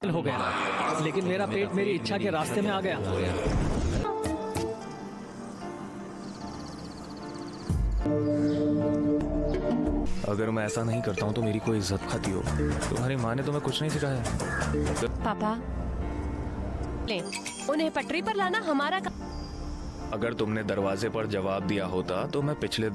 हो गया, लेकिन मेरा पेट मेरी इच्छा के रास्ते में आ गया। अगर मैं ऐसा नहीं करता हूँ तो मेरी कोई इज्जत खाती हो। तुम्हारी माँ ने तुम्हें कुछ नहीं सिखाया? पापा ले उन्हें पटरी पर लाना हमारा अगर तुमने दरवाजे पर जवाब दिया होता तो मैं पिछले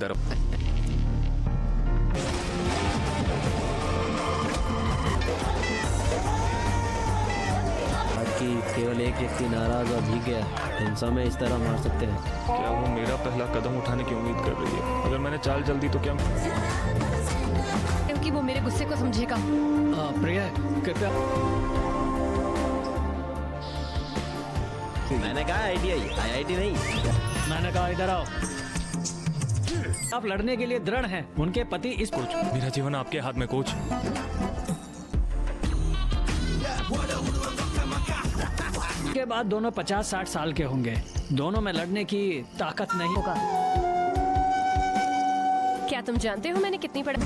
कि केवल एक व्यक्ति नाराज और भीग गया, हिंसा में इस तरह मार सकते हैं। क्या वो मेरा पहला कदम उठाने की उम्मीद कर रही है? अगर मैंने चाल चल दी तो क्या? क्योंकि वो मेरे गुस्से को समझेगा। प्रिया कृपया। मैंने कहा आईआईटी नहीं। मैंने कहा इधर आओ। आप लड़ने के लिए दृढ़ हैं। उनके पति इस कोच, मेरा जीवन आपके हाथ में कोच। के बाद दोनों 50-60 साल के होंगे। दोनों में लड़ने की ताकत नहीं होगा। क्या तुम जानते हो मैंने कितनी पढ़ा?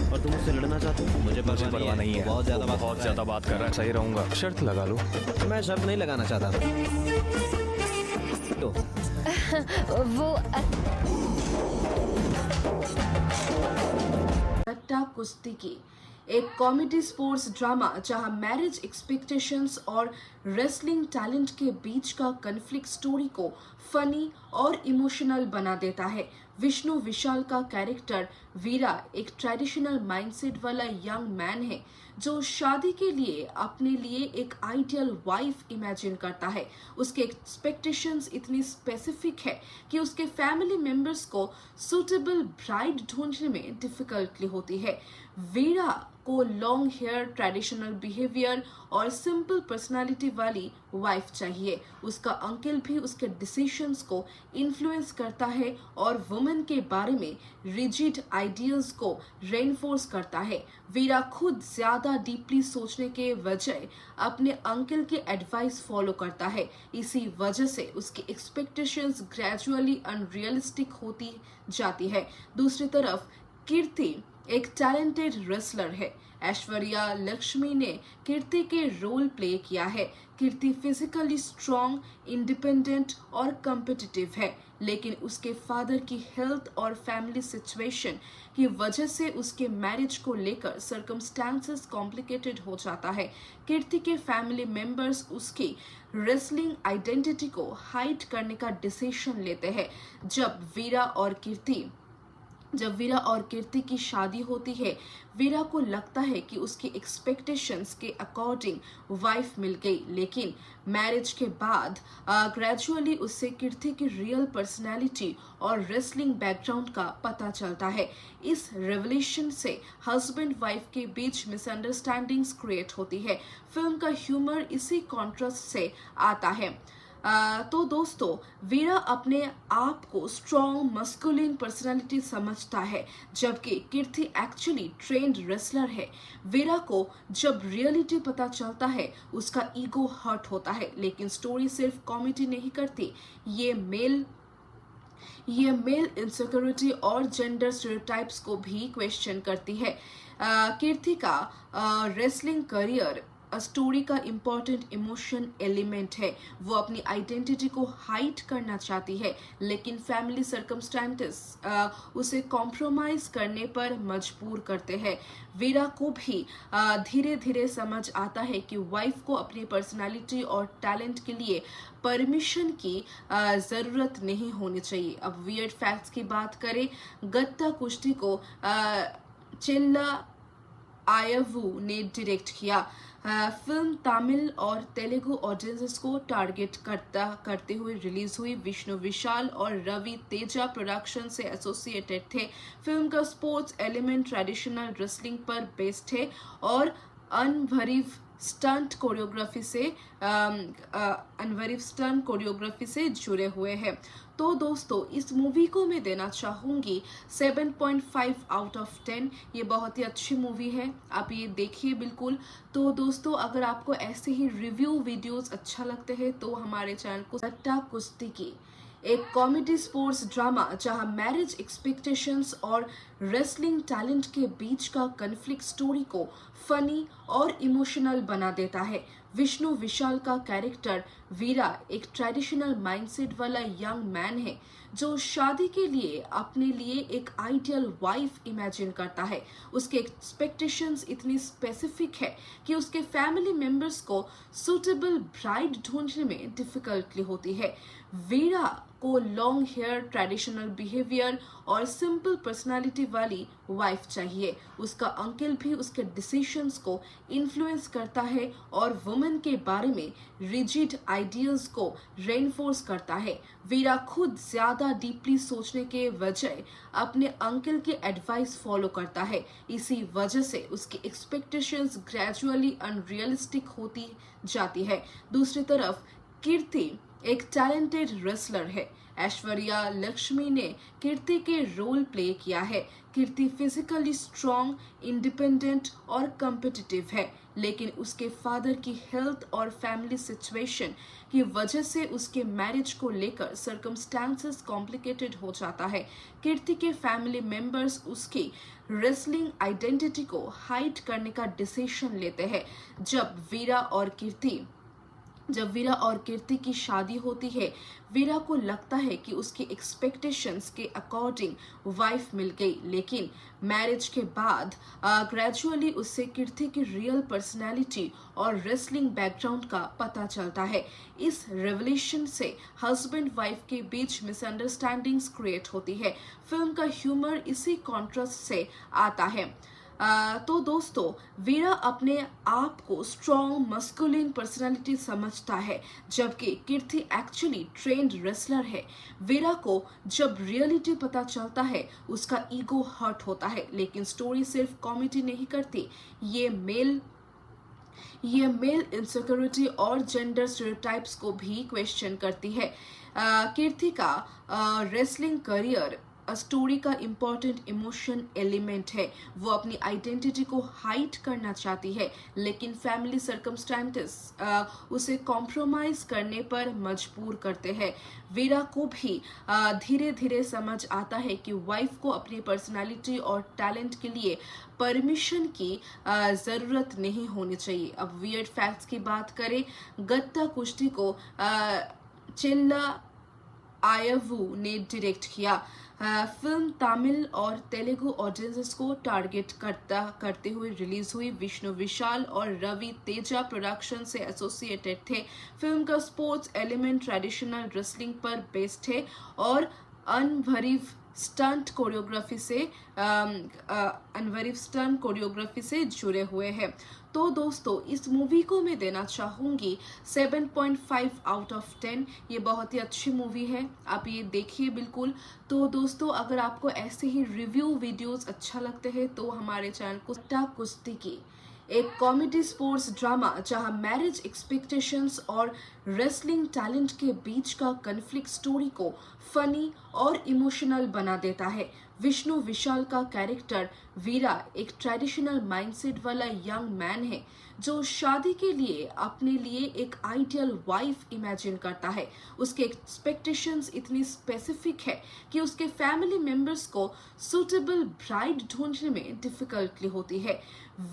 और तुम उससे लड़ना चाहते हो? मुझे परवाह नहीं है। बहुत ज्यादा बात कर रहा है। सही रहूंगा। शर्त लगा लो। मैं शर्त नहीं लगाना चाहता तो वो गट्टा कुश्ती की एक कॉमेडी स्पोर्ट्स ड्रामा जहां मैरिज एक्सपेक्टेशंस और रेसलिंग टैलेंट के बीच का कन्फ्लिक्ट स्टोरी को फनी और इमोशनल बना देता है। विष्णु विशाल का कैरेक्टर वीरा एक ट्रेडिशनल माइंडसेट वाला यंग मैन है जो शादी के लिए अपने लिए एक आइडियल वाइफ इमेजिन करता है। उसके एक्सपेक्टेशंस इतनी स्पेसिफिक है कि उसके फैमिली मेंबर्स को सूटेबल ब्राइड ढूंढने में डिफिकल्टी होती है। वीरा को लॉन्ग हेयर, ट्रेडिशनल बिहेवियर और सिंपल पर्सनालिटी वाली वाइफ चाहिए। उसका अंकल भी उसके डिसीजंस को इन्फ्लुएंस करता है और वुमेन के बारे में रिजिड आइडियाज को रेनफोर्स करता है। वीरा खुद ज्यादा डीपली सोचने के वजह अपने अंकल के एडवाइस फॉलो करता है। इसी वजह से उसकी एक्सपेक्टेशंस ग्रेजुअली अनरियलिस्टिक होती जाती है। दूसरी तरफ कीर्ति एक टैलेंटेड रेसलर है। ऐश्वर्या लक्ष्मी ने कीर्ति के रोल प्ले किया है। कीर्ति फिजिकली स्ट्रॉन्ग, इंडिपेंडेंट और कम्पिटिटिव है, लेकिन उसके फादर की हेल्थ और फैमिली सिचुएशन की वजह से उसके मैरिज को लेकर सर्कमस्टांसेस कॉम्प्लिकेटेड हो जाता है। कीर्ति के फैमिली मेंबर्स उसकी रेसलिंग आइडेंटिटी को हाइड करने का डिसीजन लेते हैं। जब वीरा और कीर्ति की शादी होती है, वीरा को लगता है कि उसकी एक्सपेक्टेशंस के अकॉर्डिंग वाइफ मिल गई, लेकिन मैरिज के बाद ग्रेजुअली उससे कीर्ति की रियल पर्सनैलिटी और रेसलिंग बैकग्राउंड का पता चलता है। इस रेवलेशन से हस्बैंड वाइफ के बीच मिसअंडरस्टैंडिंग्स क्रिएट होती है। फिल्म का ह्यूमर इसी कॉन्ट्रास्ट से आता है। तो दोस्तों, वीरा अपने आप को स्ट्रॉन्ग मस्कुलिन पर्सनालिटी समझता है, जबकि कीर्ति एक्चुअली ट्रेन्ड रेसलर है। वीरा को जब रियलिटी पता चलता है, उसका ईगो हर्ट होता है, लेकिन स्टोरी सिर्फ कॉमेडी नहीं करती, ये मेल इनसिक्योरिटी और जेंडर स्टीरियोटाइप्स को भी क्वेश्चन करती है। कीर्ति का रेसलिंग करियर स्टोरी का इम्पोर्टेंट इमोशन एलिमेंट है। वो अपनी आइडेंटिटी को हाइड करना चाहती है, लेकिन फैमिली सर्कमस्टेंसेस उसे कॉम्प्रोमाइज करने पर मजबूर करते हैं। वीरा को भी धीरे धीरे समझ आता है कि वाइफ को अपनी पर्सनालिटी और टैलेंट के लिए परमिशन की जरूरत नहीं होनी चाहिए। अब वियर्ड फैक्ट्स की बात करें, गट्टा कुश्ती को चिल्ला आयवू ने डायरेक्ट किया। फिल्म तमिल और तेलुगु ऑडियंसेस को टारगेट करते हुए रिलीज हुई। विष्णु विशाल और रवि तेजा प्रोडक्शन से एसोसिएटेड थे। फिल्म का स्पोर्ट्स एलिमेंट ट्रेडिशनल रेसलिंग पर बेस्ड है और अनवरीव स्टंट कोरियोग्राफी से जुड़े हुए हैं। तो दोस्तों, इस मूवी को मैं देना चाहूँगी 7.5 आउट ऑफ 10। ये बहुत ही अच्छी मूवी है, आप ये देखिए बिल्कुल। तो दोस्तों, अगर आपको ऐसे ही रिव्यू वीडियोस अच्छा लगते हैं तो हमारे चैनल को गट्टा कुश्ती की एक कॉमेडी स्पोर्ट्स ड्रामा जहां मैरिज एक्सपेक्टेशंस और रेसलिंग टैलेंट के बीच का कन्फ्लिक्ट स्टोरी को फनी और इमोशनल बना देता है। विष्णु विशाल का कैरेक्टर वीरा एक ट्रेडिशनल माइंडसेट वाला यंग मैन है जो शादी के लिए अपने लिए एक आइडियल वाइफ इमेजिन करता है। उसके एक्सपेक्टेशंस इतनी स्पेसिफिक है कि उसके फैमिली मेंबर्स को सूटेबल ब्राइड ढूंढने में डिफिकल्टी होती है। वीरा को लॉन्ग हेयर, ट्रेडिशनल बिहेवियर और सिंपल पर्सनालिटी वाली वाइफ चाहिए। उसका अंकल भी उसके डिसीजंस को इन्फ्लुएंस करता है और वुमेन के बारे में रिजिड आइडियाज को रेनफोर्स करता है। वीरा खुद ज्यादा डीपली सोचने के वजह अपने अंकल के एडवाइस फॉलो करता है। इसी वजह से उसकी एक्सपेक्टेशंस ग्रेजुअली अनरियलिस्टिक होती जाती है। दूसरी तरफ कीर्ति एक टैलेंटेड रेसलर है। ऐश्वर्या लक्ष्मी ने कीर्ति के रोल प्ले किया है। कीर्ति फिजिकली स्ट्रॉन्ग, इंडिपेंडेंट और कम्पिटिटिव है, लेकिन उसके फादर की हेल्थ और फैमिली सिचुएशन की वजह से उसके मैरिज को लेकर सर्कमस्टांसेस कॉम्प्लिकेटेड हो जाता है। कीर्ति के फैमिली मेंबर्स उसकी रेसलिंग आइडेंटिटी को हाइड करने का डिसीजन लेते हैं। जब वीरा और कीर्ति की शादी होती है, वीरा को लगता है कि उसकी एक्सपेक्टेशंस के अकॉर्डिंग वाइफ मिल गई, लेकिन मैरिज के बाद ग्रेजुअली उससे कीर्ति की रियल पर्सनैलिटी और रेसलिंग बैकग्राउंड का पता चलता है। इस रेवलेशन से हस्बैंड वाइफ के बीच मिसअंडरस्टैंडिंग्स क्रिएट होती है। फिल्म का ह्यूमर इसी कॉन्ट्रास्ट से आता है। तो दोस्तों, वीरा अपने आप को स्ट्रॉन्ग मस्कुलिन पर्सनालिटी समझता है, जबकि कीर्ति एक्चुअली ट्रेंड रेसलर है। वीरा को जब रियलिटी पता चलता है, उसका ईगो हर्ट होता है, लेकिन स्टोरी सिर्फ कॉमेडी नहीं करती, ये मेल इनसिक्योरिटी और जेंडर स्टेरियोटाइप्स को भी क्वेश्चन करती है। कीर्ति का रेसलिंग करियर स्टोरी का इम्पोर्टेंट इमोशन एलिमेंट है। वो अपनी आइडेंटिटी को हाइड करना चाहती है, लेकिन फैमिली सर्कमस्टेंसेस उसे कॉम्प्रोमाइज करने पर मजबूर करते हैं। वीरा को भी धीरे धीरे समझ आता है कि वाइफ को अपनी पर्सनालिटी और टैलेंट के लिए परमिशन की जरूरत नहीं होनी चाहिए। अब वियर्ड फैक्ट्स की बात करें, गत्ता कुश्ती को चिल्ला आयवू ने डायरेक्ट किया। फिल्म तमिल और तेलुगु ऑडियंसेस को टारगेट करते हुए रिलीज हुई। विष्णु विशाल और रवि तेजा प्रोडक्शन से एसोसिएटेड थे। फिल्म का स्पोर्ट्स एलिमेंट ट्रेडिशनल रेसलिंग पर बेस्ड है और अनवरीव स्टंट कोरियोग्राफी से जुड़े हुए हैं। तो दोस्तों, इस मूवी को मैं देना चाहूंगी 7.5 आउट ऑफ 10। ये बहुत ही अच्छी मूवी है, आप ये देखिए बिल्कुल। तो दोस्तों, अगर आपको ऐसे ही रिव्यू वीडियोस अच्छा लगते हैं तो हमारे चैनल को गत्ता कुश्ती की एक कॉमेडी स्पोर्ट्स ड्रामा जहां मैरिज एक्सपेक्टेशंस और रेसलिंग टैलेंट के बीच का कन्फ्लिक्ट स्टोरी को फनी और इमोशनल बना देता है। विष्णु विशाल का कैरेक्टर वीरा एक ट्रेडिशनल माइंडसेट वाला यंग मैन है जो शादी के लिए अपने लिए एक आइडियल वाइफ इमेजिन करता है। उसके एक्सपेक्टेशंस इतनी स्पेसिफिक है कि उसके फैमिली मेंबर्स को सूटेबल ब्राइड ढूंढने में डिफिकल्टी होती है।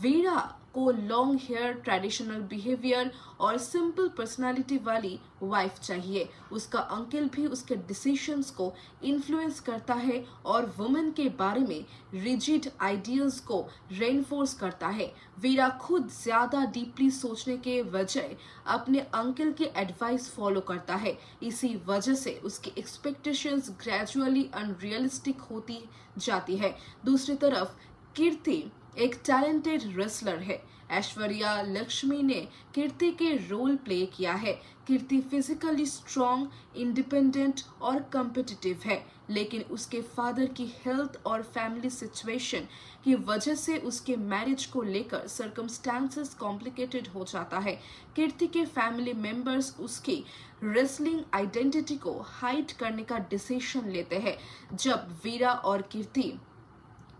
वीरा को लॉन्ग हेयर, ट्रेडिशनल बिहेवियर और सिंपल पर्सनालिटी वाली वाइफ चाहिए। उसका अंकल भी उसके डिसीजंस को इन्फ्लुएंस करता है और वुमेन के बारे में रिजिड आइडियाज को रेनफोर्स करता है। वीरा खुद ज्यादा डीपली सोचने के वजह अपने अंकल के एडवाइस फॉलो करता है। इसी वजह से उसकी एक्सपेक्टेशंस ग्रेजुअली अनरियलिस्टिक होती जाती है। दूसरी तरफ कीर्ति एक टैलेंटेड रेसलर है। ऐश्वर्या लक्ष्मी ने कीर्ति के रोल प्ले किया है। कीर्ति फिजिकली स्ट्रॉन्ग, इंडिपेंडेंट और कम्पिटिटिव है, लेकिन उसके फादर की हेल्थ और फैमिली सिचुएशन की वजह से उसके मैरिज को लेकर सर्कमस्टांसेस कॉम्प्लिकेटेड हो जाता है। कीर्ति के फैमिली मेंबर्स उसकी रेसलिंग आइडेंटिटी को हाइड करने का डिसीजन लेते हैं। जब वीरा और कीर्ति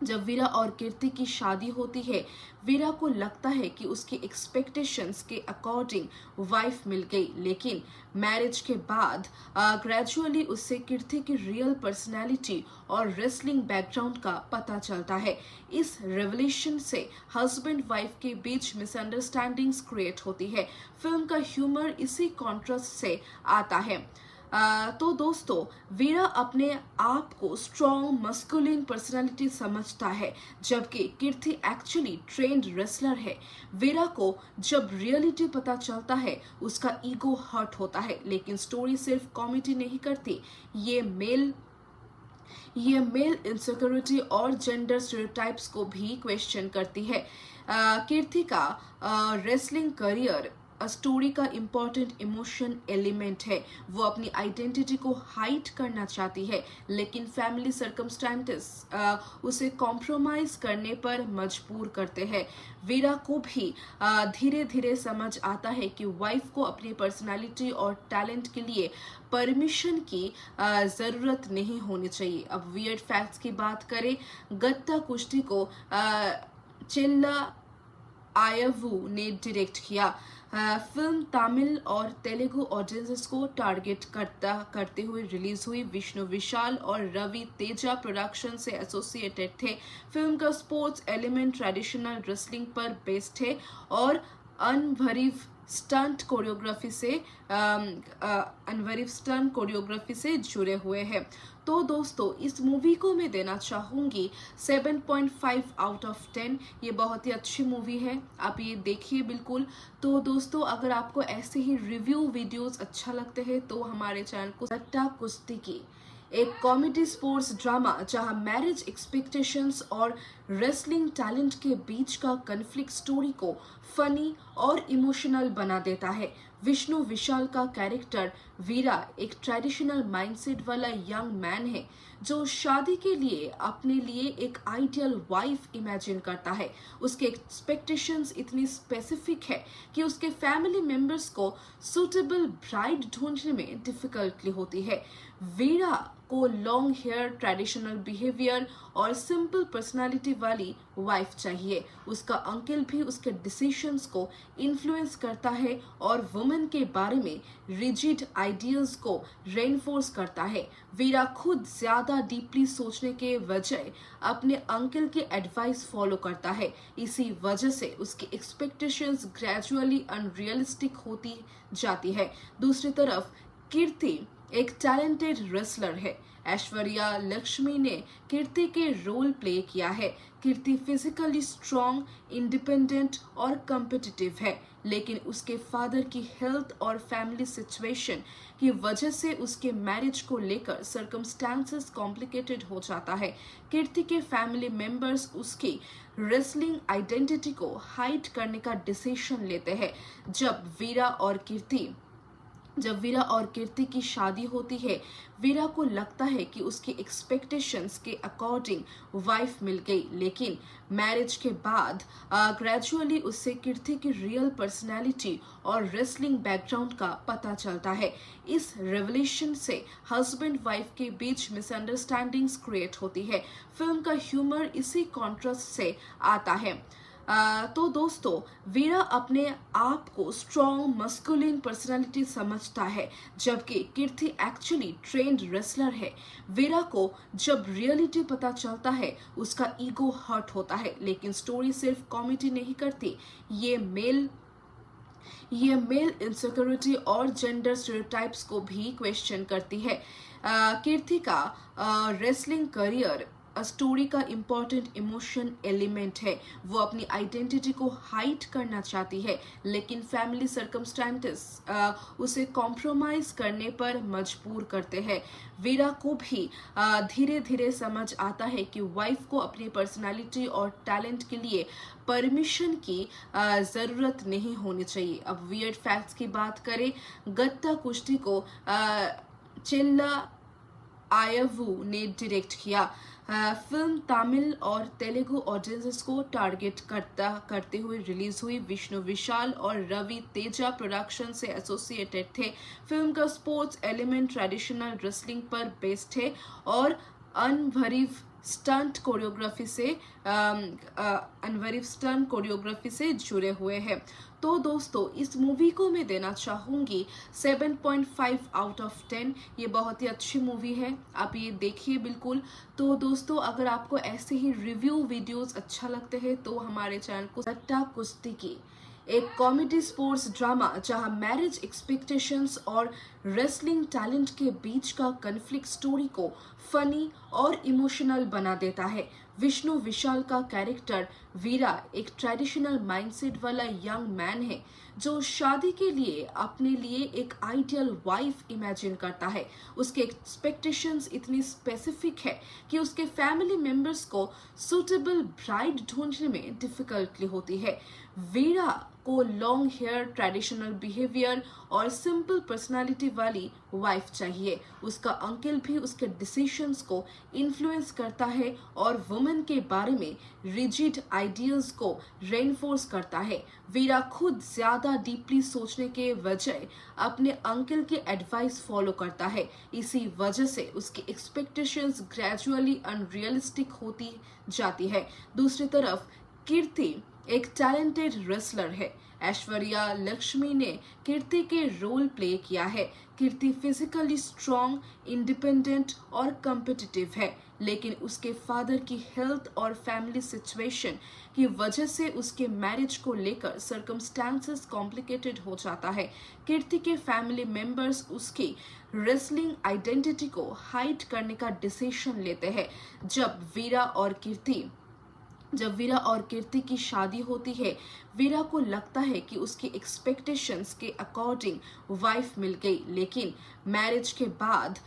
जब वीरा और कीर्ति की शादी होती है, वीरा को लगता है कि उसके एक्सपेक्टेशंस के अकॉर्डिंग वाइफ मिल गई, लेकिन मैरिज के बाद ग्रेजुअली उससे कीर्ति की रियल पर्सनैलिटी और रेसलिंग बैकग्राउंड का पता चलता है। इस रेवलेशन से हस्बैंड वाइफ के बीच मिसअंडरस्टैंडिंग्स क्रिएट होती है। फिल्म का ह्यूमर इसी कॉन्ट्रास्ट से आता है। तो दोस्तों, वीरा अपने आप को स्ट्रॉन्ग मस्कुलिन पर्सनालिटी समझता है, जबकि कीर्ति एक्चुअली ट्रेंड रेसलर है। वीरा को जब रियलिटी पता चलता है, उसका ईगो हर्ट होता है, लेकिन स्टोरी सिर्फ कॉमेडी नहीं करती, ये मेल इनसिक्योरिटी और जेंडर स्टेरियोटाइप्स को भी क्वेश्चन करती है। कीर्ति का रेसलिंग करियर स्टोरी का इम्पोर्टेंट इमोशन एलिमेंट है। वो अपनी आइडेंटिटी को हाइड करना चाहती है, लेकिन फैमिली सर्कमस्टेंसेस उसे कॉम्प्रोमाइज करने पर मजबूर करते हैं। वीरा को भी धीरे धीरे समझ आता है कि वाइफ को अपनी पर्सनालिटी और टैलेंट के लिए परमिशन की ज़रूरत नहीं होनी चाहिए। अब वियर्ड फैक्ट्स की बात करें, गत्ता कुश्ती को चिल्ला आयवू ने डायरेक्ट किया। फिल्म तमिल और तेलुगु ऑडियंसेस को टारगेट करते हुए रिलीज हुई। विष्णु विशाल और रवि तेजा प्रोडक्शन से एसोसिएटेड थे। फिल्म का स्पोर्ट्स एलिमेंट ट्रेडिशनल रेसलिंग पर बेस्ड है और अनवरीव स्टंट कोरियोग्राफी से जुड़े हुए हैं। तो दोस्तों, इस मूवी को मैं देना चाहूँगी 7.5 आउट ऑफ 10। ये बहुत ही अच्छी मूवी है, आप ये देखिए बिल्कुल। तो दोस्तों, अगर आपको ऐसे ही रिव्यू वीडियोस अच्छा लगते हैं तो हमारे चैनल को गट्टा कुश्ती की एक कॉमेडी स्पोर्ट्स ड्रामा जहां मैरिज एक्सपेक्टेशंस और रेसलिंग टैलेंट के बीच का कन्फ्लिक्ट स्टोरी को फनी और इमोशनल बना देता है। विष्णु विशाल का कैरेक्टर वीरा एक ट्रेडिशनल माइंडसेट वाला यंग मैन है जो शादी के लिए अपने लिए एक आइडियल वाइफ इमेजिन करता है। उसके एक्सपेक्टेशंस इतनी स्पेसिफिक है कि उसके फैमिली मेंबर्स को सूटेबल ब्राइड ढूंढने में डिफिकल्टी होती है। वीरा को लॉन्ग हेयर, ट्रेडिशनल बिहेवियर और सिंपल पर्सनालिटी वाली वाइफ चाहिए। उसका अंकल भी उसके डिसीजंस को इन्फ्लुएंस करता है और वुमेन के बारे में रिजिड आइडियाज को रेनफोर्स करता है। वीरा खुद ज्यादा डीपली सोचने के वजह अपने अंकल के एडवाइस फॉलो करता है। इसी वजह से उसकी एक्सपेक्टेशंस ग्रेजुअली अनरियलिस्टिक होती जाती है। दूसरी तरफ कीर्ति एक टैलेंटेड रेसलर है। ऐश्वर्या लक्ष्मी ने कीर्ति के रोल प्ले किया है। कीर्ति फिजिकली स्ट्रॉन्ग, इंडिपेंडेंट और कम्पिटिटिव है, लेकिन उसके फादर की हेल्थ और फैमिली सिचुएशन की वजह से उसके मैरिज को लेकर सर्कमस्टेंसेस कॉम्प्लिकेटेड हो जाता है। कीर्ति के फैमिली मेंबर्स उसकी रेसलिंग आइडेंटिटी को हाइड करने का डिसीजन लेते हैं। जब वीरा और कीर्ति की शादी होती है, वीरा को लगता है कि उसके एक्सपेक्टेशंस के अकॉर्डिंग वाइफ मिल गई, लेकिन मैरिज के बाद ग्रेजुअली उससे कीर्ति की रियल पर्सनैलिटी और रेसलिंग बैकग्राउंड का पता चलता है। इस रेवलेशन से हस्बैंड वाइफ के बीच मिसअंडरस्टैंडिंग्स क्रिएट होती है। फिल्म का ह्यूमर इसी कॉन्ट्रास्ट से आता है। तो दोस्तों, वीरा अपने आप को स्ट्रॉन्ग मस्कुलिन पर्सनालिटी समझता है, जबकि कीर्ति एक्चुअली ट्रेंड रेसलर है। वीरा को जब रियलिटी पता चलता है, उसका ईगो हर्ट होता है, लेकिन स्टोरी सिर्फ कॉमेडी नहीं करती, ये मेल इनसिक्योरिटी और जेंडर स्टेरियोटाइप्स को भी क्वेश्चन करती है। कीर्ति का रेसलिंग करियर स्टोरी का इम्पोर्टेंट इमोशन एलिमेंट है। वो अपनी आइडेंटिटी को हाइड करना चाहती है, लेकिन फैमिली सर्कमस्टेंसेस उसे कॉम्प्रोमाइज करने पर मजबूर करते हैं। वीरा को भी धीरे धीरे समझ आता है कि वाइफ को अपनी पर्सनालिटी और टैलेंट के लिए परमिशन की ज़रूरत नहीं होनी चाहिए। अब वियर्ड फैक्ट्स की बात करें, गत्ता कुश्ती को चिल्ला आयवू ने डायरेक्ट किया। फिल्म तमिल और तेलुगु ऑडियंसेस को टारगेट करते हुए रिलीज हुई। विष्णु विशाल और रवि तेजा प्रोडक्शन से एसोसिएटेड थे। फिल्म का स्पोर्ट्स एलिमेंट ट्रेडिशनल रेसलिंग पर बेस्ड है और अनवरीव स्टंट कोरियोग्राफी से जुड़े हुए हैं। तो दोस्तों इस मूवी को मैं देना चाहूँगी 7.5 आउट ऑफ 10। ये बहुत ही अच्छी मूवी है, आप ये देखिए बिल्कुल। तो दोस्तों अगर आपको ऐसे ही रिव्यू वीडियोस अच्छा लगते हैं तो हमारे चैनल को सट्टा कुश्ती की एक कॉमेडी स्पोर्ट्स ड्रामा जहां मैरिज एक्सपेक्टेशंस और रेसलिंग टैलेंट के बीच का कन्फ्लिक्ट स्टोरी को फनी और इमोशनल बना देता है। विष्णु विशाल का कैरेक्टर वीरा एक ट्रेडिशनल माइंडसेट वाला यंग मैन है जो शादी के लिए अपने लिए एक आइडियल वाइफ इमेजिन करता है। उसके एक्सपेक्टेशंस इतनी स्पेसिफिक है कि उसके फैमिली मेंबर्स को सूटेबल ब्राइड ढूंढने में डिफिकल्टी होती है। वीरा को लॉन्ग हेयर, ट्रेडिशनल बिहेवियर और सिंपल पर्सनालिटी वाली वाइफ चाहिए। उसका अंकल भी उसके डिसीजंस को इन्फ्लुएंस करता है और वुमेन के बारे में रिजिड आइडियल्स को रेनफोर्स करता है। वीरा खुद ज्यादा डीपली सोचने के वजह अपने अंकल के एडवाइस फॉलो करता है। इसी वजह से उसकी एक्सपेक्टेशंस ग्रेजुअली अनरियलिस्टिक होती जाती है। दूसरी तरफ कीर्ति एक टैलेंटेड रेसलर है। ऐश्वर्या लक्ष्मी ने कीर्ति के रोल प्ले किया है। कीर्ति फिजिकली स्ट्रॉन्ग, इंडिपेंडेंट और कम्पिटिटिव है, लेकिन उसके फादर की हेल्थ और फैमिली सिचुएशन की वजह से उसके मैरिज को लेकर सर्कमस्टांसेस कॉम्प्लिकेटेड हो जाता है। कीर्ति के फैमिली मेंबर्स उसकी रेसलिंग आइडेंटिटी को हाइड करने का डिसीजन लेते हैं। जब वीरा और कीर्ति की शादी होती है, वीरा को लगता है कि उसकी एक्सपेक्टेशंस के अकॉर्डिंग वाइफ मिल गई, लेकिन मैरिज के बाद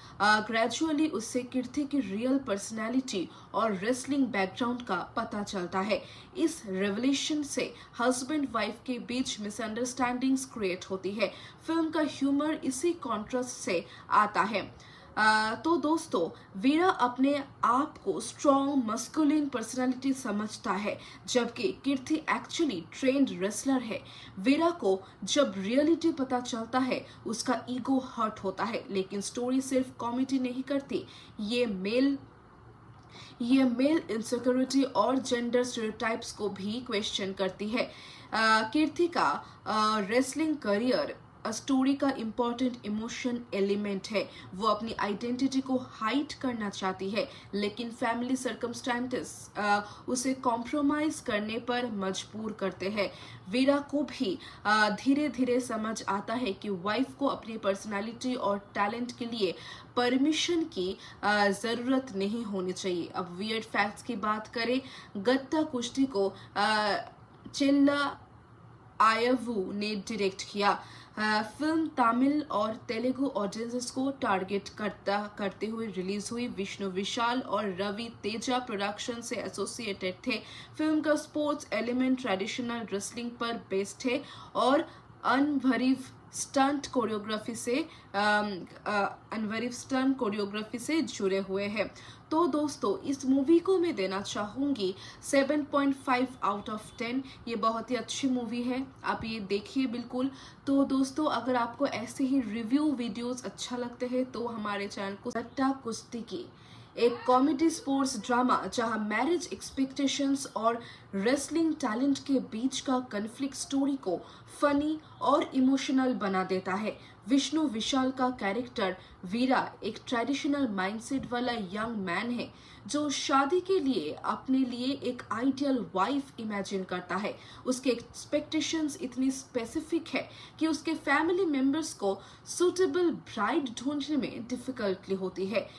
ग्रेजुअली उससे कीर्ति की रियल पर्सनैलिटी और रेसलिंग बैकग्राउंड का पता चलता है। इस रेवलेशन से हस्बैंड वाइफ के बीच मिसअंडरस्टैंडिंग्स क्रिएट होती है। फिल्म का ह्यूमर इसी कॉन्ट्रास्ट से आता है। तो दोस्तों वीरा अपने आप को स्ट्रॉन्ग मस्कुलिन पर्सनालिटी समझता है, जबकि कीर्ति एक्चुअली ट्रेन्ड रेसलर है। वीरा को जब रियलिटी पता चलता है उसका ईगो हर्ट होता है, लेकिन स्टोरी सिर्फ कॉमेडी नहीं करती, ये मेल इनसिक्योरिटी और जेंडर स्टेरियोटाइप्स को भी क्वेश्चन करती है। कीर्ति का रेसलिंग करियर स्टोरी का इम्पोर्टेंट इमोशन एलिमेंट है। वो अपनी आइडेंटिटी को हाइड करना चाहती है, लेकिन फैमिली सर्कमस्टेंसेस उसे कॉम्प्रोमाइज करने पर मजबूर करते हैं। वीरा को भी धीरे धीरे समझ आता है कि वाइफ को अपनी पर्सनालिटी और टैलेंट के लिए परमिशन की जरूरत नहीं होनी चाहिए। अब वियर्ड फैक्ट्स की बात करें, गत्ता कुश्ती को चिल्ला आयवू ने डायरेक्ट किया। फिल्म तमिल और तेलुगु ऑडियंसेस को टारगेट करते हुए रिलीज हुई। विष्णु विशाल और रवि तेजा प्रोडक्शन से एसोसिएटेड थे। फिल्म का स्पोर्ट्स एलिमेंट ट्रेडिशनल रेसलिंग पर बेस्ड है और अनवरीव स्टंट कोरियोग्राफी से जुड़े हुए हैं। तो दोस्तों इस मूवी को मैं देना चाहूँगी 7.5 आउट ऑफ 10। ये बहुत ही अच्छी मूवी है, आप ये देखिए बिल्कुल। तो दोस्तों अगर आपको ऐसे ही रिव्यू वीडियोस अच्छा लगते हैं तो हमारे चैनल को सट्टा कुश्ती की एक कॉमेडी स्पोर्ट्स ड्रामा जहां मैरिज एक्सपेक्टेशंस और रेसलिंग टैलेंट के बीच का कन्फ्लिक्ट स्टोरी को फनी और इमोशनल बना देता है। विष्णु विशाल का कैरेक्टर वीरा एक ट्रेडिशनल माइंडसेट वाला यंग मैन है जो शादी के लिए अपने लिए एक आइडियल वाइफ इमेजिन करता है। उसके एक्सपेक्टेशंस इतनी स्पेसिफिक है कि उसके फैमिली मेंबर्स को सूटेबल ब्राइड ढूंढने में डिफिकल्टी होती है।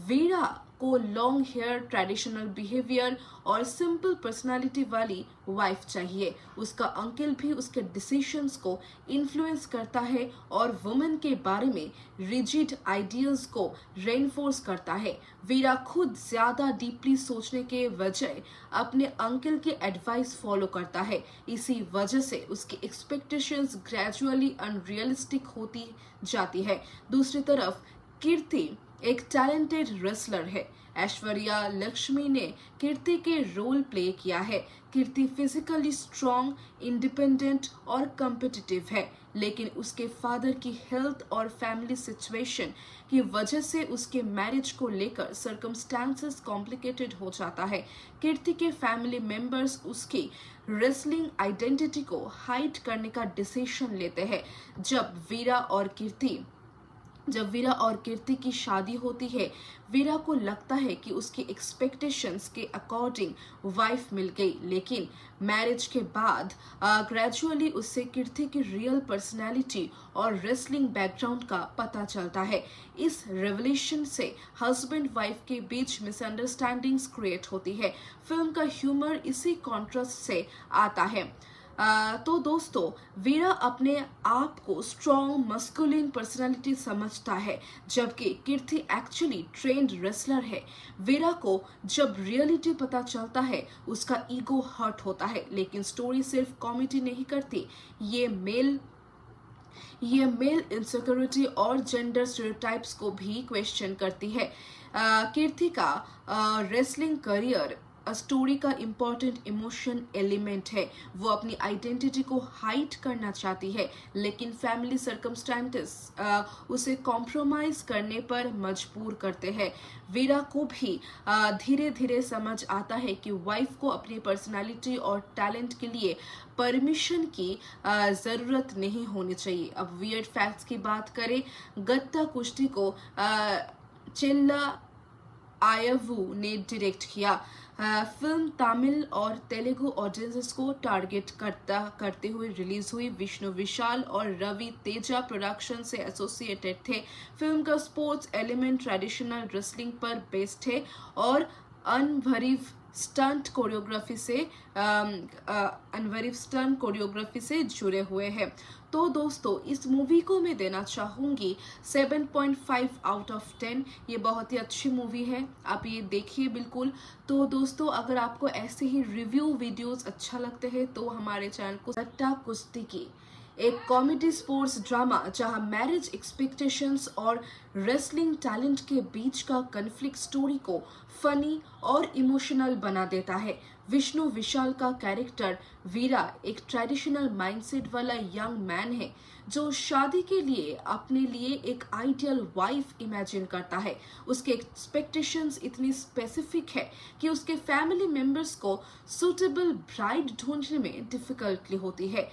वीरा को लॉन्ग हेयर, ट्रेडिशनल बिहेवियर और सिंपल पर्सनालिटी वाली वाइफ चाहिए। उसका अंकल भी उसके डिसीजंस को इन्फ्लुएंस करता है और वुमेन के बारे में रिजिड आइडियल्स को रेनफोर्स करता है। वीरा खुद ज्यादा डीपली सोचने के वजह अपने अंकल के एडवाइस फॉलो करता है। इसी वजह से उसकी एक्सपेक्टेशंस ग्रेजुअली अनरियलिस्टिक होती जाती है। दूसरी तरफ कीर्ति एक टैलेंटेड रेसलर है। ऐश्वर्या लक्ष्मी ने कीर्ति के रोल प्ले किया है। कीर्ति फिजिकली स्ट्रॉन्ग, इंडिपेंडेंट और कम्पिटिटिव है, लेकिन उसके फादर की हेल्थ और फैमिली सिचुएशन की वजह से उसके मैरिज को लेकर सर्कमस्टांसेस कॉम्प्लिकेटेड हो जाता है। कीर्ति के फैमिली मेंबर्स उसकी रेसलिंग आइडेंटिटी को हाइड करने का डिसीजन लेते हैं। जब वीरा और कीर्ति की शादी होती है, वीरा को लगता है कि उसकी एक्सपेक्टेशंस के अकॉर्डिंग वाइफ मिल गई, लेकिन मैरिज के बाद ग्रेजुअली उससे कीर्ति की रियल पर्सनैलिटी और रेसलिंग बैकग्राउंड का पता चलता है। इस रेवलेशन से हस्बैंड वाइफ के बीच मिसअंडरस्टैंडिंग्स क्रिएट होती है। फिल्म का ह्यूमर इसी कॉन्ट्रास्ट से आता है। तो दोस्तों, वीरा अपने आप को स्ट्रॉन्ग मस्कुलिन पर्सनालिटी समझता है, जबकि कीर्ति एक्चुअली ट्रेंड रेसलर है। वीरा को जब रियलिटी पता चलता है, उसका ईगो हर्ट होता है, लेकिन स्टोरी सिर्फ कॉमेडी नहीं करती, ये मेल इनसिक्योरिटी और जेंडर स्टेरियोटाइप्स को भी क्वेश्चन करती है। कीर्ति का रेसलिंग करियर स्टोरी का इम्पोर्टेंट इमोशन एलिमेंट है। वो अपनी आइडेंटिटी को हाइड करना चाहती है, लेकिन फैमिली सर्कमस्टेंसेस उसे कॉम्प्रोमाइज करने पर मजबूर करते हैं। वीरा को भी धीरे धीरे समझ आता है कि वाइफ को अपनी पर्सनालिटी और टैलेंट के लिए परमिशन की ज़रूरत नहीं होनी चाहिए। अब वियर्ड फैक्ट्स की बात करें, गत्ता कुश्ती को चेल्ला आयवू ने डायरेक्ट किया। फिल्म तमिल और तेलुगु ऑडियंसेस को टारगेट करते हुए रिलीज हुई। विष्णु विशाल और रवि तेजा प्रोडक्शन से एसोसिएटेड थे। फिल्म का स्पोर्ट्स एलिमेंट ट्रेडिशनल रेसलिंग पर बेस्ड है और अनवरीव स्टंट कोरियोग्राफी से जुड़े हुए हैं। तो दोस्तों, इस मूवी को मैं देना चाहूँगी 7.5 आउट ऑफ 10। ये बहुत ही अच्छी मूवी है, आप ये देखिए बिल्कुल। तो दोस्तों, अगर आपको ऐसे ही रिव्यू वीडियोस अच्छा लगते हैं तो हमारे चैनल को गत्ता कुश्ती की एक कॉमेडी स्पोर्ट्स ड्रामा जहां मैरिज एक्सपेक्टेशंस और रेसलिंग टैलेंट के बीच का कन्फ्लिक्ट स्टोरी को फनी और इमोशनल बना देता है। विष्णु विशाल का कैरेक्टर वीरा एक ट्रेडिशनल माइंडसेट वाला यंग मैन है जो शादी के लिए अपने लिए एक आइडियल वाइफ इमेजिन करता है। उसके एक्सपेक्टेशंस इतनी स्पेसिफिक है कि उसके फैमिली मेंबर्स को सूटेबल ब्राइड ढूंढने में डिफिकल्टी होती है।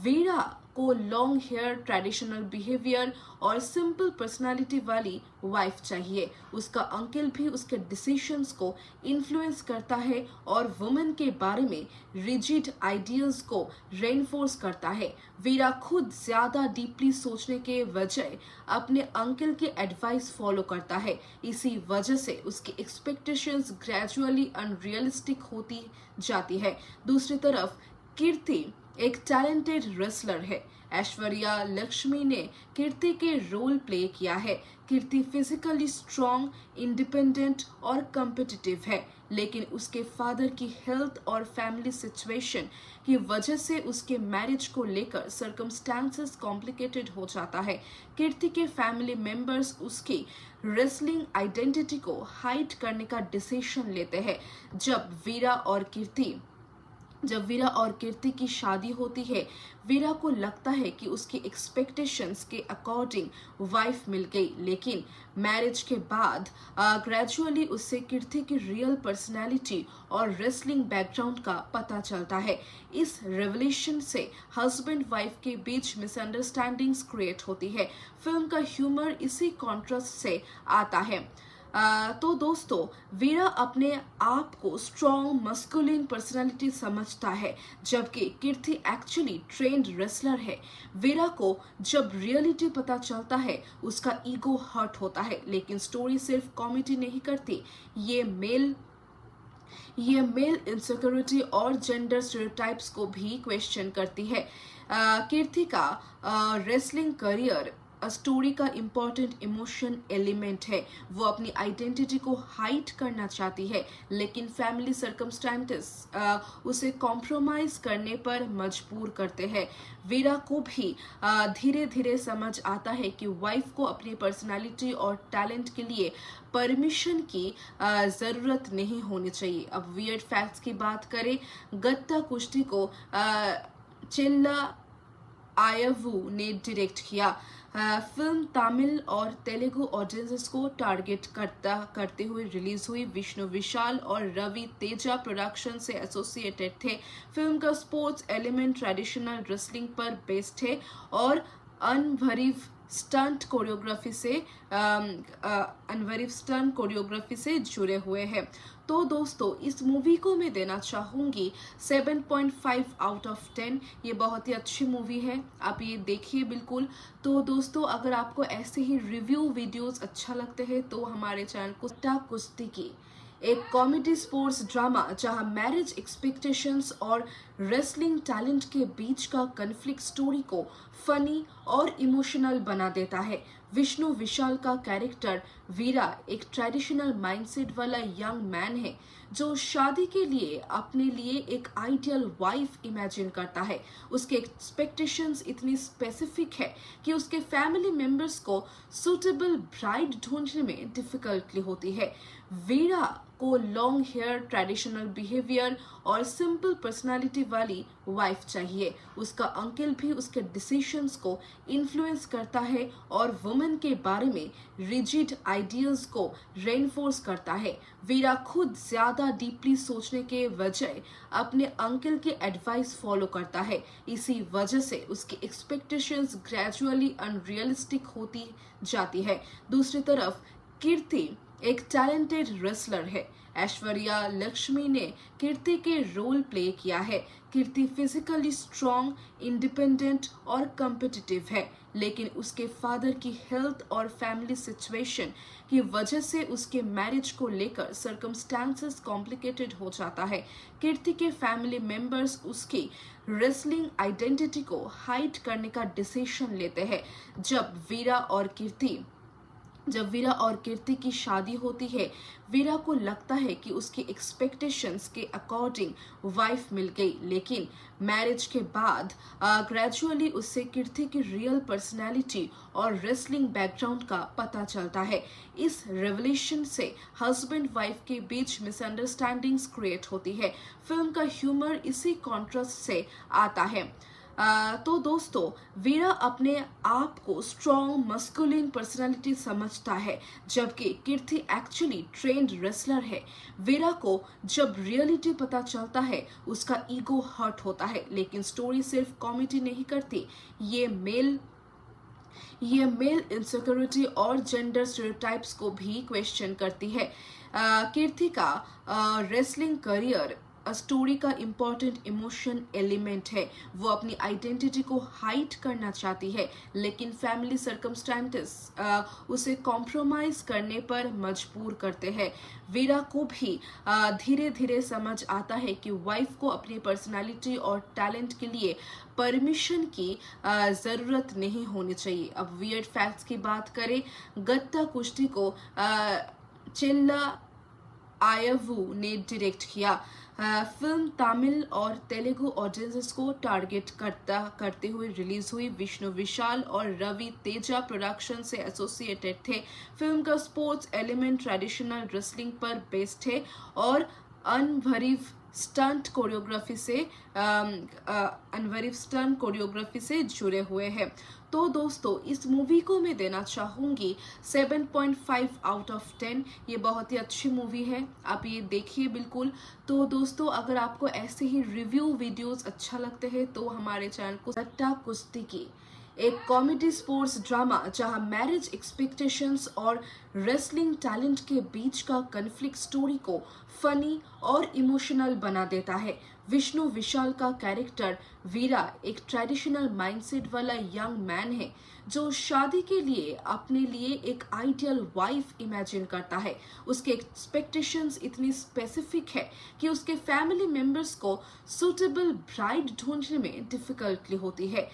वीरा को लॉन्ग हेयर, ट्रेडिशनल बिहेवियर और सिंपल पर्सनालिटी वाली वाइफ चाहिए। उसका अंकल भी उसके डिसीजंस को इन्फ्लुएंस करता है और वुमेन के बारे में रिजिड आइडियल्स को रेनफोर्स करता है। वीरा खुद ज्यादा डीपली सोचने के बजाय अपने अंकल के एडवाइस फॉलो करता है। इसी वजह से उसकी एक्सपेक्टेशंस ग्रेजुअली अनरियलिस्टिक होती जाती है। दूसरी तरफ कीर्ति एक टैलेंटेड रेसलर है। ऐश्वर्या लक्ष्मी ने कीर्ति के रोल प्ले किया है। कीर्ति फिजिकली स्ट्रॉन्ग, इंडिपेंडेंट और कम्पिटिटिव है, लेकिन उसके फादर की हेल्थ और फैमिली सिचुएशन की वजह से उसके मैरिज को लेकर सर्कमस्टांसेस कॉम्प्लिकेटेड हो जाता है। कीर्ति के फैमिली मेंबर्स उसकी रेसलिंग आइडेंटिटी को हाइड करने का डिसीजन लेते हैं। जब वीरा और कीर्ति की शादी होती है, वीरा को लगता है कि उसकी एक्सपेक्टेशंस के अकॉर्डिंग वाइफ मिल गई, लेकिन मैरिज के बाद ग्रेजुअली उससे कीर्ति की रियल पर्सनैलिटी और रेसलिंग बैकग्राउंड का पता चलता है। इस रेवलेशन से हस्बैंड वाइफ के बीच मिसअंडरस्टैंडिंग्स क्रिएट होती है। फिल्म का ह्यूमर इसी कॉन्ट्रास्ट से आता है। तो दोस्तों, वीरा अपने आप को स्ट्रॉन्ग मस्कुलिन पर्सनालिटी समझता है, जबकि कीर्ति एक्चुअली ट्रेंड रेसलर है। वीरा को जब रियलिटी पता चलता है, उसका ईगो हर्ट होता है, लेकिन स्टोरी सिर्फ कॉमेडी नहीं करती, ये मेल इनसिक्योरिटी और जेंडर स्टेरियोटाइप्स को भी क्वेश्चन करती है। कीर्ति का रेसलिंग करियर स्टोरी का इम्पोर्टेंट इमोशन एलिमेंट है। वो अपनी आइडेंटिटी को हाइड करना चाहती है, लेकिन फैमिली सर्कमस्टेंसेस उसे कॉम्प्रोमाइज करने पर मजबूर करते हैं। वीरा को भी धीरे धीरे समझ आता है कि वाइफ को अपनी पर्सनालिटी और टैलेंट के लिए परमिशन की ज़रूरत नहीं होनी चाहिए। अब वियर्ड फैक्ट्स की बात करें, गत्ता कुश्ती को चिल्ला आयवू ने डायरेक्ट किया। फिल्म तमिल और तेलुगु ऑडियंसेस को टारगेट करते हुए रिलीज हुई। विष्णु विशाल और रवि तेजा प्रोडक्शन से एसोसिएटेड थे। फिल्म का स्पोर्ट्स एलिमेंट ट्रेडिशनल रेसलिंग पर बेस्ड है और अनवरीव स्टंट कोरियोग्राफी से जुड़े हुए हैं। तो दोस्तों, इस मूवी को मैं देना चाहूँगी 7.5 आउट ऑफ 10। ये बहुत ही अच्छी मूवी है, आप ये देखिए बिल्कुल। तो दोस्तों, अगर आपको ऐसे ही रिव्यू वीडियोस अच्छा लगते हैं तो हमारे चैनल को कुश्ती की एक कॉमेडी स्पोर्ट्स ड्रामा जहां मैरिज एक्सपेक्टेशंस और रेसलिंग टैलेंट के बीच का कन्फ्लिक्ट स्टोरी को फनी और इमोशनल बना देता है। विष्णु विशाल का कैरेक्टर वीरा एक ट्रेडिशनल माइंडसेट वाला यंग मैन है जो शादी के लिए अपने लिए एक आइडियल वाइफ इमेजिन करता है। उसके एक्सपेक्टेशंस इतनी स्पेसिफिक है कि उसके फैमिली मेंबर्स को सूटेबल ब्राइड ढूंढने में डिफिकल्टी होती है। वीरा को लॉन्ग हेयर, ट्रेडिशनल बिहेवियर और सिंपल पर्सनालिटी वाली वाइफ चाहिए। उसका अंकल भी उसके डिसीजंस को इन्फ्लुएंस करता है और वुमेन के बारे में रिजिड आइडियल्स को रेनफोर्स करता है। वीरा खुद ज्यादा डीपली सोचने के वजह अपने अंकल के एडवाइस फॉलो करता है। इसी वजह से उसकी एक्सपेक्टेशंस ग्रेजुअली अनरियलिस्टिक होती जाती है। दूसरी तरफ कीर्ति एक टैलेंटेड रेसलर है। ऐश्वर्या लक्ष्मी ने कीर्ति के रोल प्ले किया है। कीर्ति फिजिकली स्ट्रॉन्ग, इंडिपेंडेंट और कम्पिटिटिव है, लेकिन उसके फादर की हेल्थ और फैमिली सिचुएशन की वजह से उसके मैरिज को लेकर सर्कमस्टेंसेस कॉम्प्लिकेटेड हो जाता है। कीर्ति के फैमिली मेंबर्स उसकी रेसलिंग आइडेंटिटी को हाइड करने का डिसीजन लेते हैं। जब वीरा और कीर्ति की शादी होती है, वीरा को लगता है कि उसकी एक्सपेक्टेशंस के अकॉर्डिंग वाइफ मिल गई, लेकिन मैरिज के बाद ग्रेजुअली उससे कीर्ति की रियल पर्सनैलिटी और रेसलिंग बैकग्राउंड का पता चलता है। इस रेवलेशन से हस्बैंड वाइफ के बीच मिसअंडरस्टैंडिंग्स क्रिएट होती है। फिल्म का ह्यूमर इसी कॉन्ट्रास्ट से आता है। तो दोस्तों, वीरा अपने आप को स्ट्रॉन्ग मस्कुलिन पर्सनालिटी समझता है, जबकि कीर्ति एक्चुअली ट्रेन्ड रेसलर है। वीरा को जब रियलिटी पता चलता है, उसका ईगो हर्ट होता है, लेकिन स्टोरी सिर्फ कॉमेडी नहीं करती, ये मेल इनसिक्योरिटी और जेंडर स्टेरियोटाइप्स को भी क्वेश्चन करती है। कीर्ति का रेसलिंग करियर स्टोरी का इम्पोर्टेंट इमोशन एलिमेंट है। वो अपनी आइडेंटिटी को हाइड करना चाहती है, लेकिन फैमिली सर्कमस्टेंसेस उसे कॉम्प्रोमाइज करने पर मजबूर करते हैं। वीरा को भी धीरे धीरे समझ आता है कि वाइफ को अपनी पर्सनालिटी और टैलेंट के लिए परमिशन की ज़रूरत नहीं होनी चाहिए। अब वियर्ड फैक्ट्स की बात करें, गत्ता कुश्ती को चिल्ला आयवू ने डायरेक्ट किया। फिल्म तमिल और तेलुगु ऑडियंसेस को टारगेट करते हुए रिलीज हुई। विष्णु विशाल और रवि तेजा प्रोडक्शन से एसोसिएटेड थे। फिल्म का स्पोर्ट्स एलिमेंट ट्रेडिशनल रेसलिंग पर बेस्ड है और अनवरीव स्टंट कोरियोग्राफी से जुड़े हुए हैं। तो दोस्तों, इस मूवी को मैं देना चाहूँगी 7.5 आउट ऑफ 10। ये बहुत ही अच्छी मूवी है, आप ये देखिए बिल्कुल। तो दोस्तों, अगर आपको ऐसे ही रिव्यू वीडियोस अच्छा लगते हैं तो हमारे चैनल को कुश्ती की एक कॉमेडी स्पोर्ट्स ड्रामा जहां मैरिज एक्सपेक्टेशंस और रेसलिंग टैलेंट के बीच का कन्फ्लिक्ट स्टोरी को फनी और इमोशनल बना देता है। विष्णु विशाल का कैरेक्टर वीरा एक ट्रेडिशनल माइंडसेट वाला यंग मैन है जो शादी के लिए अपने लिए एक आइडियल वाइफ इमेजिन करता है। उसके एक्सपेक्टेशंस इतनी स्पेसिफिक है कि उसके फैमिली मेंबर्स को सूटेबल ब्राइड ढूंढने में डिफिकल्टी होती है।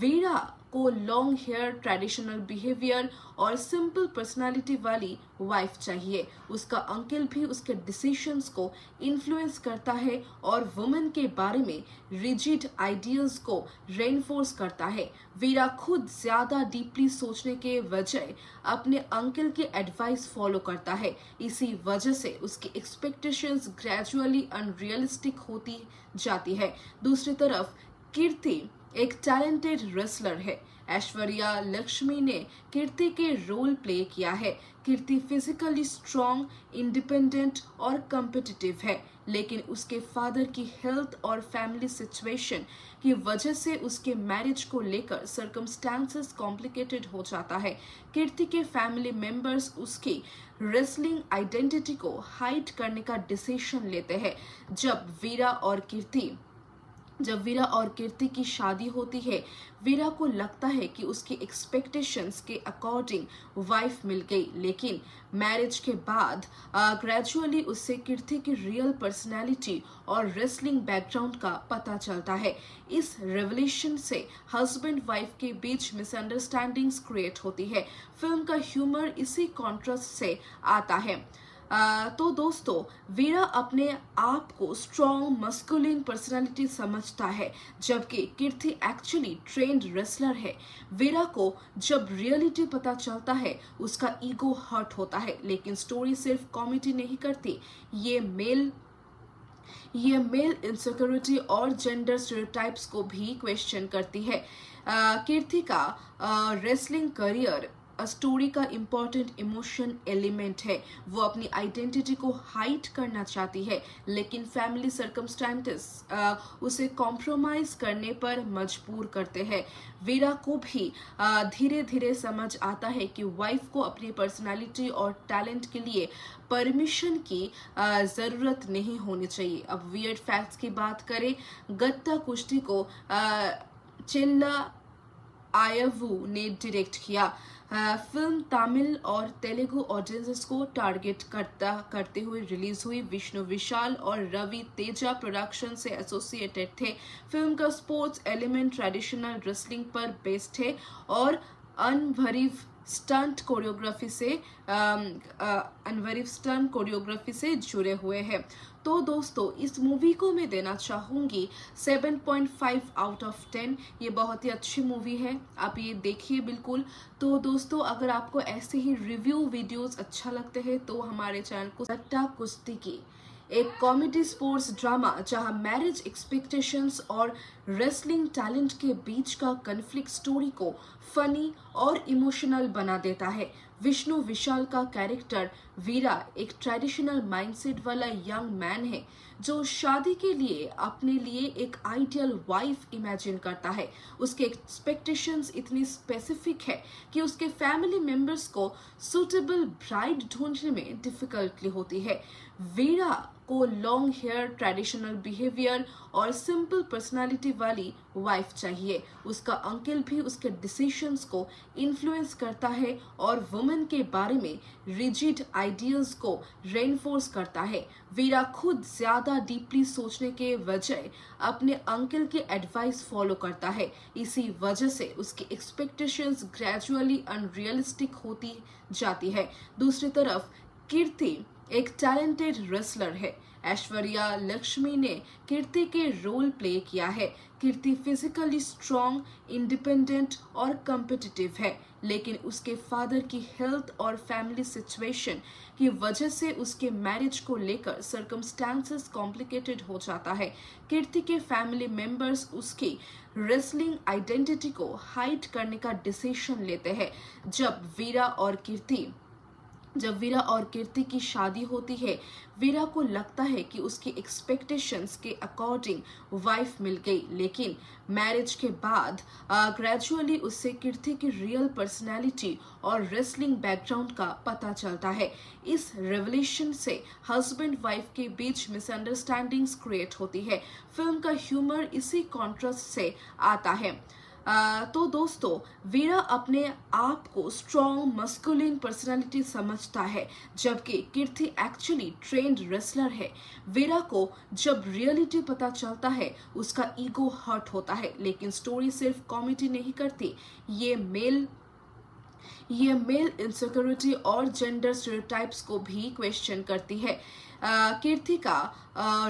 वीरा को लॉन्ग हेयर, ट्रेडिशनल बिहेवियर और सिंपल पर्सनालिटी वाली वाइफ चाहिए। उसका अंकल भी उसके डिसीजंस को इन्फ्लुएंस करता है और वुमेन के बारे में रिजिड आइडियल्स को रेनफोर्स करता है। वीरा खुद ज्यादा डीपली सोचने के वजह अपने अंकल के एडवाइस फॉलो करता है। इसी वजह से उसकी एक्सपेक्टेशंस ग्रेजुअली अनरियलिस्टिक होती जाती है। दूसरी तरफ कीर्ति एक टैलेंटेड रेसलर है। ऐश्वर्या लक्ष्मी ने कीर्ति के रोल प्ले किया है। कीर्ति फिजिकली स्ट्रॉन्ग, इंडिपेंडेंट और कम्पिटिटिव है, लेकिन उसके फादर की हेल्थ और फैमिली सिचुएशन की वजह से उसके मैरिज को लेकर सर्कमस्टांसेस कॉम्प्लिकेटेड हो जाता है। कीर्ति के फैमिली मेंबर्स उसकी रेसलिंग आइडेंटिटी को हाइड करने का डिसीजन लेते हैं। जब वीरा और कीर्ति की शादी होती है, वीरा को लगता है कि उसकी एक्सपेक्टेशंस के अकॉर्डिंग वाइफ मिल गई, लेकिन मैरिज के बाद ग्रेजुअली उससे कीर्ति की रियल पर्सनैलिटी और रेसलिंग बैकग्राउंड का पता चलता है। इस रेवलेशन से हस्बैंड वाइफ के बीच मिसअंडरस्टैंडिंग्स क्रिएट होती है। फिल्म का ह्यूमर इसी कॉन्ट्रास्ट से आता है। तो दोस्तों, वीरा अपने आप को स्ट्रॉन्ग मस्कुलिन पर्सनालिटी समझता है, जबकि कीर्ति एक्चुअली ट्रेन्ड रेसलर है। वीरा को जब रियलिटी पता चलता है, उसका ईगो हर्ट होता है, लेकिन स्टोरी सिर्फ कॉमेडी नहीं करती, ये मेल इनसिक्योरिटी और जेंडर स्टेरियोटाइप्स को भी क्वेश्चन करती है। कीर्ति का रेसलिंग करियर स्टोरी का इम्पोर्टेंट इमोशन एलिमेंट है। वो अपनी आइडेंटिटी को हाइड करना चाहती है, लेकिन फैमिली सर्कमस्टेंसेस उसे कॉम्प्रोमाइज करने पर मजबूर करते हैं। वीरा को भी धीरे धीरे समझ आता है कि वाइफ को अपनी पर्सनालिटी और टैलेंट के लिए परमिशन की जरूरत नहीं होनी चाहिए। अब वियर्ड फैक्ट्स की बात करें, गत्ता कुश्ती को चिल्ला आयवू ने डायरेक्ट किया। फिल्म तमिल और तेलुगु ऑडियंसेस को टारगेट करते हुए रिलीज हुई। विष्णु विशाल और रवि तेजा प्रोडक्शन से एसोसिएटेड थे। फिल्म का स्पोर्ट्स एलिमेंट ट्रेडिशनल रेसलिंग पर बेस्ड है और अनवरीव स्टंट कोरियोग्राफी से जुड़े हुए हैं। तो दोस्तों, इस मूवी को मैं देना चाहूंगी 7.5 आउट ऑफ 10। ये बहुत ही अच्छी मूवी है, आप ये देखिए बिल्कुल। तो दोस्तों, अगर आपको ऐसे ही रिव्यू वीडियोस अच्छा लगते हैं तो हमारे चैनल को गत्ता कुश्ती की एक कॉमेडी स्पोर्ट्स ड्रामा जहां मैरिज एक्सपेक्टेशंस और रेसलिंग टैलेंट के बीच का कन्फ्लिक्ट स्टोरी को फनी और इमोशनल बना देता है। विष्णु विशाल का कैरेक्टर वीरा एक ट्रेडिशनल माइंडसेट वाला यंग मैन है जो शादी के लिए अपने लिए एक आइडियल वाइफ इमेजिन करता है। उसके एक्सपेक्टेशंस इतनी स्पेसिफिक है कि उसके फैमिली मेंबर्स को सूटेबल ब्राइड ढूंढने में डिफिकल्टी होती है। वीरा को लॉन्ग हेयर, ट्रेडिशनल बिहेवियर और सिंपल पर्सनालिटी वाली वाइफ चाहिए। उसका अंकल भी उसके डिसीजंस को इन्फ्लुएंस करता है और वुमेन के बारे में रिजिड आइडियल्स को रेनफोर्स करता है। वीरा खुद ज्यादा डीपली सोचने के वजह अपने अंकल के एडवाइस फॉलो करता है। इसी वजह से उसकी एक्सपेक्टेशंस ग्रेजुअली अनरियलिस्टिक होती जाती है। दूसरी तरफ कीर्ति एक टैलेंटेड रेसलर है। ऐश्वर्या लक्ष्मी ने कीर्ति के रोल प्ले किया है। कीर्ति फिजिकली स्ट्रॉन्ग, इंडिपेंडेंट और कम्पिटिटिव है, लेकिन उसके फादर की हेल्थ और फैमिली सिचुएशन की वजह से उसके मैरिज को लेकर सर्कमस्टांसेस कॉम्प्लिकेटेड हो जाता है। कीर्ति के फैमिली मेंबर्स उसकी रेसलिंग आइडेंटिटी को हाइड करने का डिसीजन लेते हैं। जब वीरा और कीर्ति की शादी होती है, वीरा को लगता है कि उसकी एक्सपेक्टेशंस के अकॉर्डिंग वाइफ मिल गई, लेकिन मैरिज के बाद ग्रेजुअली उससे कीर्ति की रियल पर्सनैलिटी और रेसलिंग बैकग्राउंड का पता चलता है। इस रेवलेशन से हस्बैंड वाइफ के बीच मिसअंडरस्टैंडिंग्स क्रिएट होती है। फिल्म का ह्यूमर इसी कॉन्ट्रास्ट से आता है। तो दोस्तों वीरा अपने आप को स्ट्रॉन्ग मस्कुलिन पर्सनालिटी समझता है, जबकि कीर्ति एक्चुअली ट्रेंड रेसलर है। वीरा को जब रियलिटी पता चलता है उसका ईगो हर्ट होता है, लेकिन स्टोरी सिर्फ कॉमेडी नहीं करती, ये मेल इनसिक्योरिटी और जेंडर स्टेरियोटाइप्स को भी क्वेश्चन करती है। कीर्ति का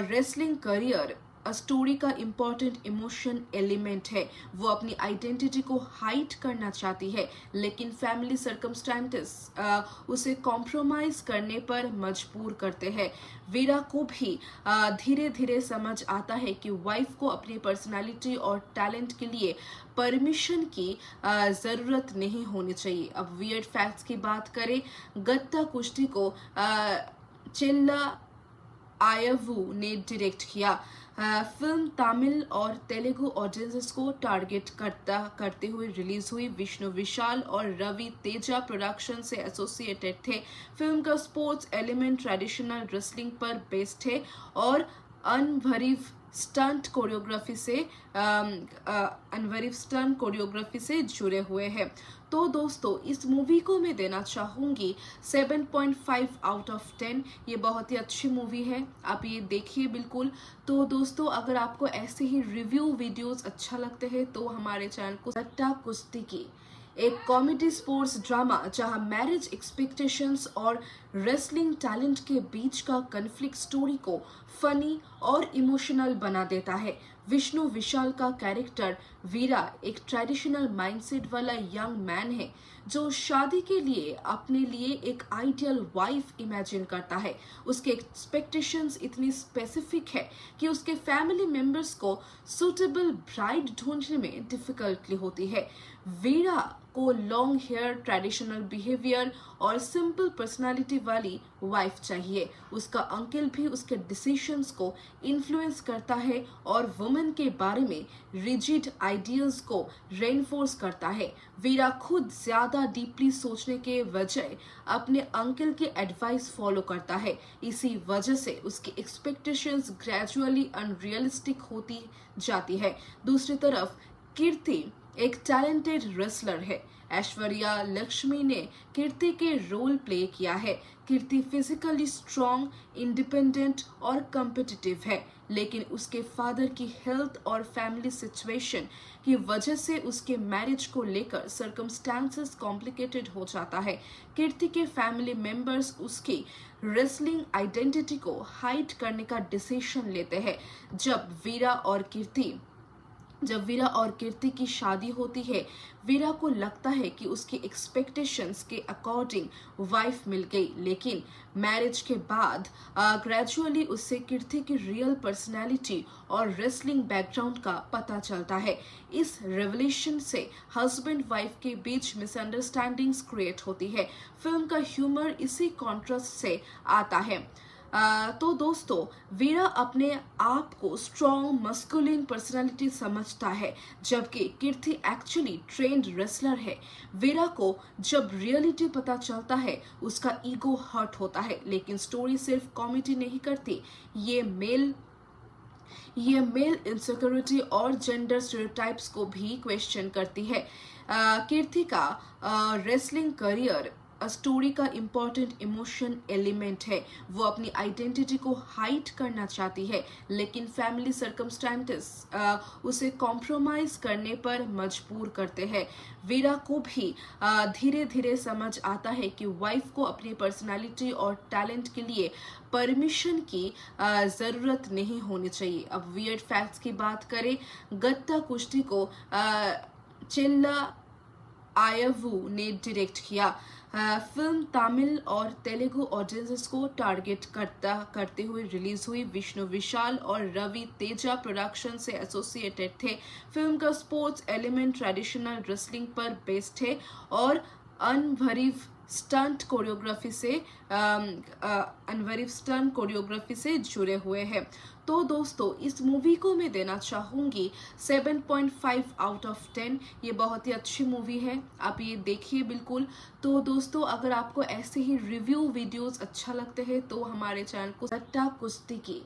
रेसलिंग करियर स्टोरी का इम्पोर्टेंट इमोशन एलिमेंट है। वो अपनी आइडेंटिटी को हाइड करना चाहती है, लेकिन फैमिली सर्कमस्टेंसेस उसे कॉम्प्रोमाइज करने पर मजबूर करते हैं। वीरा को भी धीरे धीरे समझ आता है कि वाइफ को अपनी पर्सनालिटी और टैलेंट के लिए परमिशन की ज़रूरत नहीं होनी चाहिए। अब वियर्ड फैक्ट्स की बात करें, गत्ता कुश्ती को चिल्ला आयवू ने डायरेक्ट किया। फिल्म तमिल और तेलुगु ऑडियंसेस को टारगेट करते हुए रिलीज हुई। विष्णु विशाल और रवि तेजा प्रोडक्शन से एसोसिएटेड थे। फिल्म का स्पोर्ट्स एलिमेंट ट्रेडिशनल रेसलिंग पर बेस्ड है और अनवरीव स्टंट कोरियोग्राफी से जुड़े हुए हैं। तो दोस्तों इस मूवी को मैं देना चाहूँगी 7.5 आउट ऑफ 10। ये बहुत ही अच्छी मूवी है, आप ये देखिए बिल्कुल। तो दोस्तों अगर आपको ऐसे ही रिव्यू वीडियोस अच्छा लगते हैं तो हमारे चैनल को गत्ता कुश्ती की एक कॉमेडी स्पोर्ट्स ड्रामा जहां मैरिज एक्सपेक्टेशंस और रेसलिंग टैलेंट के बीच का कन्फ्लिक्ट स्टोरी को फनी और इमोशनल बना देता है। विष्णु विशाल का कैरेक्टर वीरा एक ट्रेडिशनल माइंडसेट वाला यंग मैन है जो शादी के लिए अपने लिए एक आइडियल वाइफ इमेजिन करता है। उसके एक्सपेक्टेशंस इतनी स्पेसिफिक है कि उसके फैमिली मेंबर्स को सूटेबल ब्राइड ढूंढने में डिफिकल्टी होती है। वीरा को लॉन्ग हेयर, ट्रेडिशनल बिहेवियर और सिंपल पर्सनालिटी वाली वाइफ चाहिए। उसका अंकल भी उसके डिसीजंस को इन्फ्लुएंस करता है और वुमेन के बारे में रिजिड आइडियल्स को रेनफोर्स करता है। वीरा खुद ज्यादा डीपली सोचने के वजह अपने अंकल के एडवाइस फॉलो करता है। इसी वजह से उसकी एक्सपेक्टेशंस ग्रेजुअली अनरियलिस्टिक होती जाती है। दूसरी तरफ कीर्ति एक टैलेंटेड रेसलर है। ऐश्वर्या लक्ष्मी ने कीर्ति के रोल प्ले किया है। कीर्ति फिजिकली स्ट्रॉन्ग, इंडिपेंडेंट और कम्पिटिटिव है, लेकिन उसके फादर की हेल्थ और फैमिली सिचुएशन की वजह से उसके मैरिज को लेकर सर्कमस्टेंसेस कॉम्प्लिकेटेड हो जाता है। कीर्ति के फैमिली मेंबर्स उसकी रेसलिंग आइडेंटिटी को हाइड करने का डिसीजन लेते हैं। जब वीरा और कीर्ति की शादी होती है, वीरा को लगता है कि उसकी एक्सपेक्टेशंस के अकॉर्डिंग वाइफ मिल गई, लेकिन मैरिज के बाद ग्रेजुअली उससे कीर्ति की रियल पर्सनैलिटी और रेसलिंग बैकग्राउंड का पता चलता है। इस रेवलेशन से हस्बैंड वाइफ के बीच मिसअंडरस्टैंडिंग्स क्रिएट होती है। फिल्म का ह्यूमर इसी कॉन्ट्रास्ट से आता है। तो दोस्तों वीरा अपने आप को स्ट्रॉन्ग मस्कुलिन पर्सनालिटी समझता है, जबकि कीर्ति एक्चुअली ट्रेंड रेसलर है। वीरा को जब रियलिटी पता चलता है उसका ईगो हर्ट होता है, लेकिन स्टोरी सिर्फ कॉमेडी नहीं करती, ये मेल इनसिक्योरिटी और जेंडर स्टेरियोटाइप्स को भी क्वेश्चन करती है। कीर्ति का रेसलिंग करियर स्टोरी का इम्पोर्टेंट इमोशन एलिमेंट है। वो अपनी आइडेंटिटी को हाइड करना चाहती है, लेकिन फैमिली सर्कमस्टेंसेस उसे कॉम्प्रोमाइज करने पर मजबूर करते हैं। वीरा को भी धीरे धीरे समझ आता है कि वाइफ को अपनी पर्सनालिटी और टैलेंट के लिए परमिशन की ज़रूरत नहीं होनी चाहिए। अब वियर्ड फैक्ट्स की बात करें, गत्ता कुश्ती को चिल्ला आयवू ने डायरेक्ट किया। फिल्म तमिल और तेलुगु ऑडियंसेस को टारगेट करते हुए रिलीज हुई। विष्णु विशाल और रवि तेजा प्रोडक्शन से एसोसिएटेड थे। फिल्म का स्पोर्ट्स एलिमेंट ट्रेडिशनल रेसलिंग पर बेस्ड है और अनवरीव स्टंट कोरियोग्राफी से जुड़े हुए हैं। तो दोस्तों इस मूवी को मैं देना चाहूँगी 7.5 आउट ऑफ 10। ये बहुत ही अच्छी मूवी है, आप ये देखिए बिल्कुल। तो दोस्तों अगर आपको ऐसे ही रिव्यू वीडियोस अच्छा लगते हैं तो हमारे चैनल को गत्ता कुश्ती की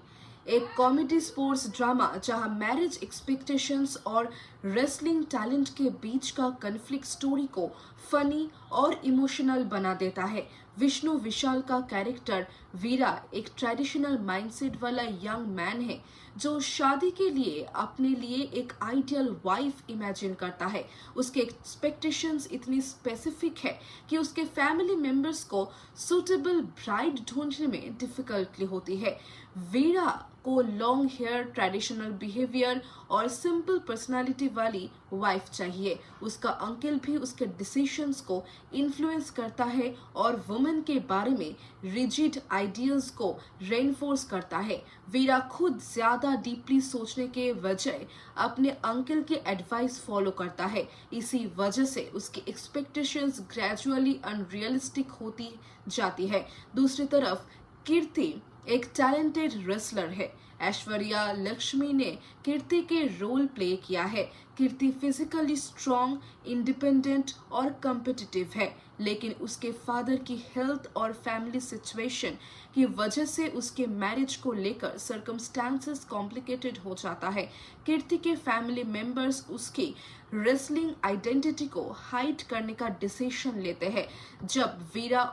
एक कॉमेडी स्पोर्ट्स ड्रामा जहां मैरिज एक्सपेक्टेशंस और रेसलिंग टैलेंट के बीच का कन्फ्लिक्ट स्टोरी को फनी और इमोशनल बना देता है। विष्णु विशाल का कैरेक्टर वीरा एक ट्रेडिशनल माइंडसेट वाला यंग मैन है जो शादी के लिए अपने लिए एक आइडियल वाइफ इमेजिन करता है। उसके एक्सपेक्टेशंस इतनी स्पेसिफिक है कि उसके फैमिली मेंबर्स को सूटेबल ब्राइड ढूंढने में डिफिकल्टी होती है। वीरा को लॉन्ग हेयर, ट्रेडिशनल बिहेवियर और सिंपल पर्सनालिटी वाली वाइफ चाहिए। उसका अंकल भी उसके डिसीजंस को इन्फ्लुएंस करता है और वुमेन के बारे में रिजिड आइडियल्स को रेनफोर्स करता है। वीरा खुद ज्यादा डीपली सोचने के वजह अपने अंकल के एडवाइस फॉलो करता है। इसी वजह से उसकी एक्सपेक्टेशंस ग्रेजुअली अनरियलिस्टिक होती जाती है। दूसरी तरफ कीर्ति एक टैलेंटेड रेसलर है। ऐश्वर्या लक्ष्मी ने कीर्ति के रोल प्ले किया है। कीर्ति फिजिकली स्ट्रॉन्ग, इंडिपेंडेंट और कम्पिटिटिव है, लेकिन उसके फादर की हेल्थ और फैमिली सिचुएशन की वजह से उसके मैरिज को लेकर सर्कमस्टांसेस कॉम्प्लिकेटेड हो जाता है। कीर्ति के फैमिली मेंबर्स उसकी रेसलिंग आइडेंटिटी को हाइड करने का डिसीजन लेते हैं। जब वीरा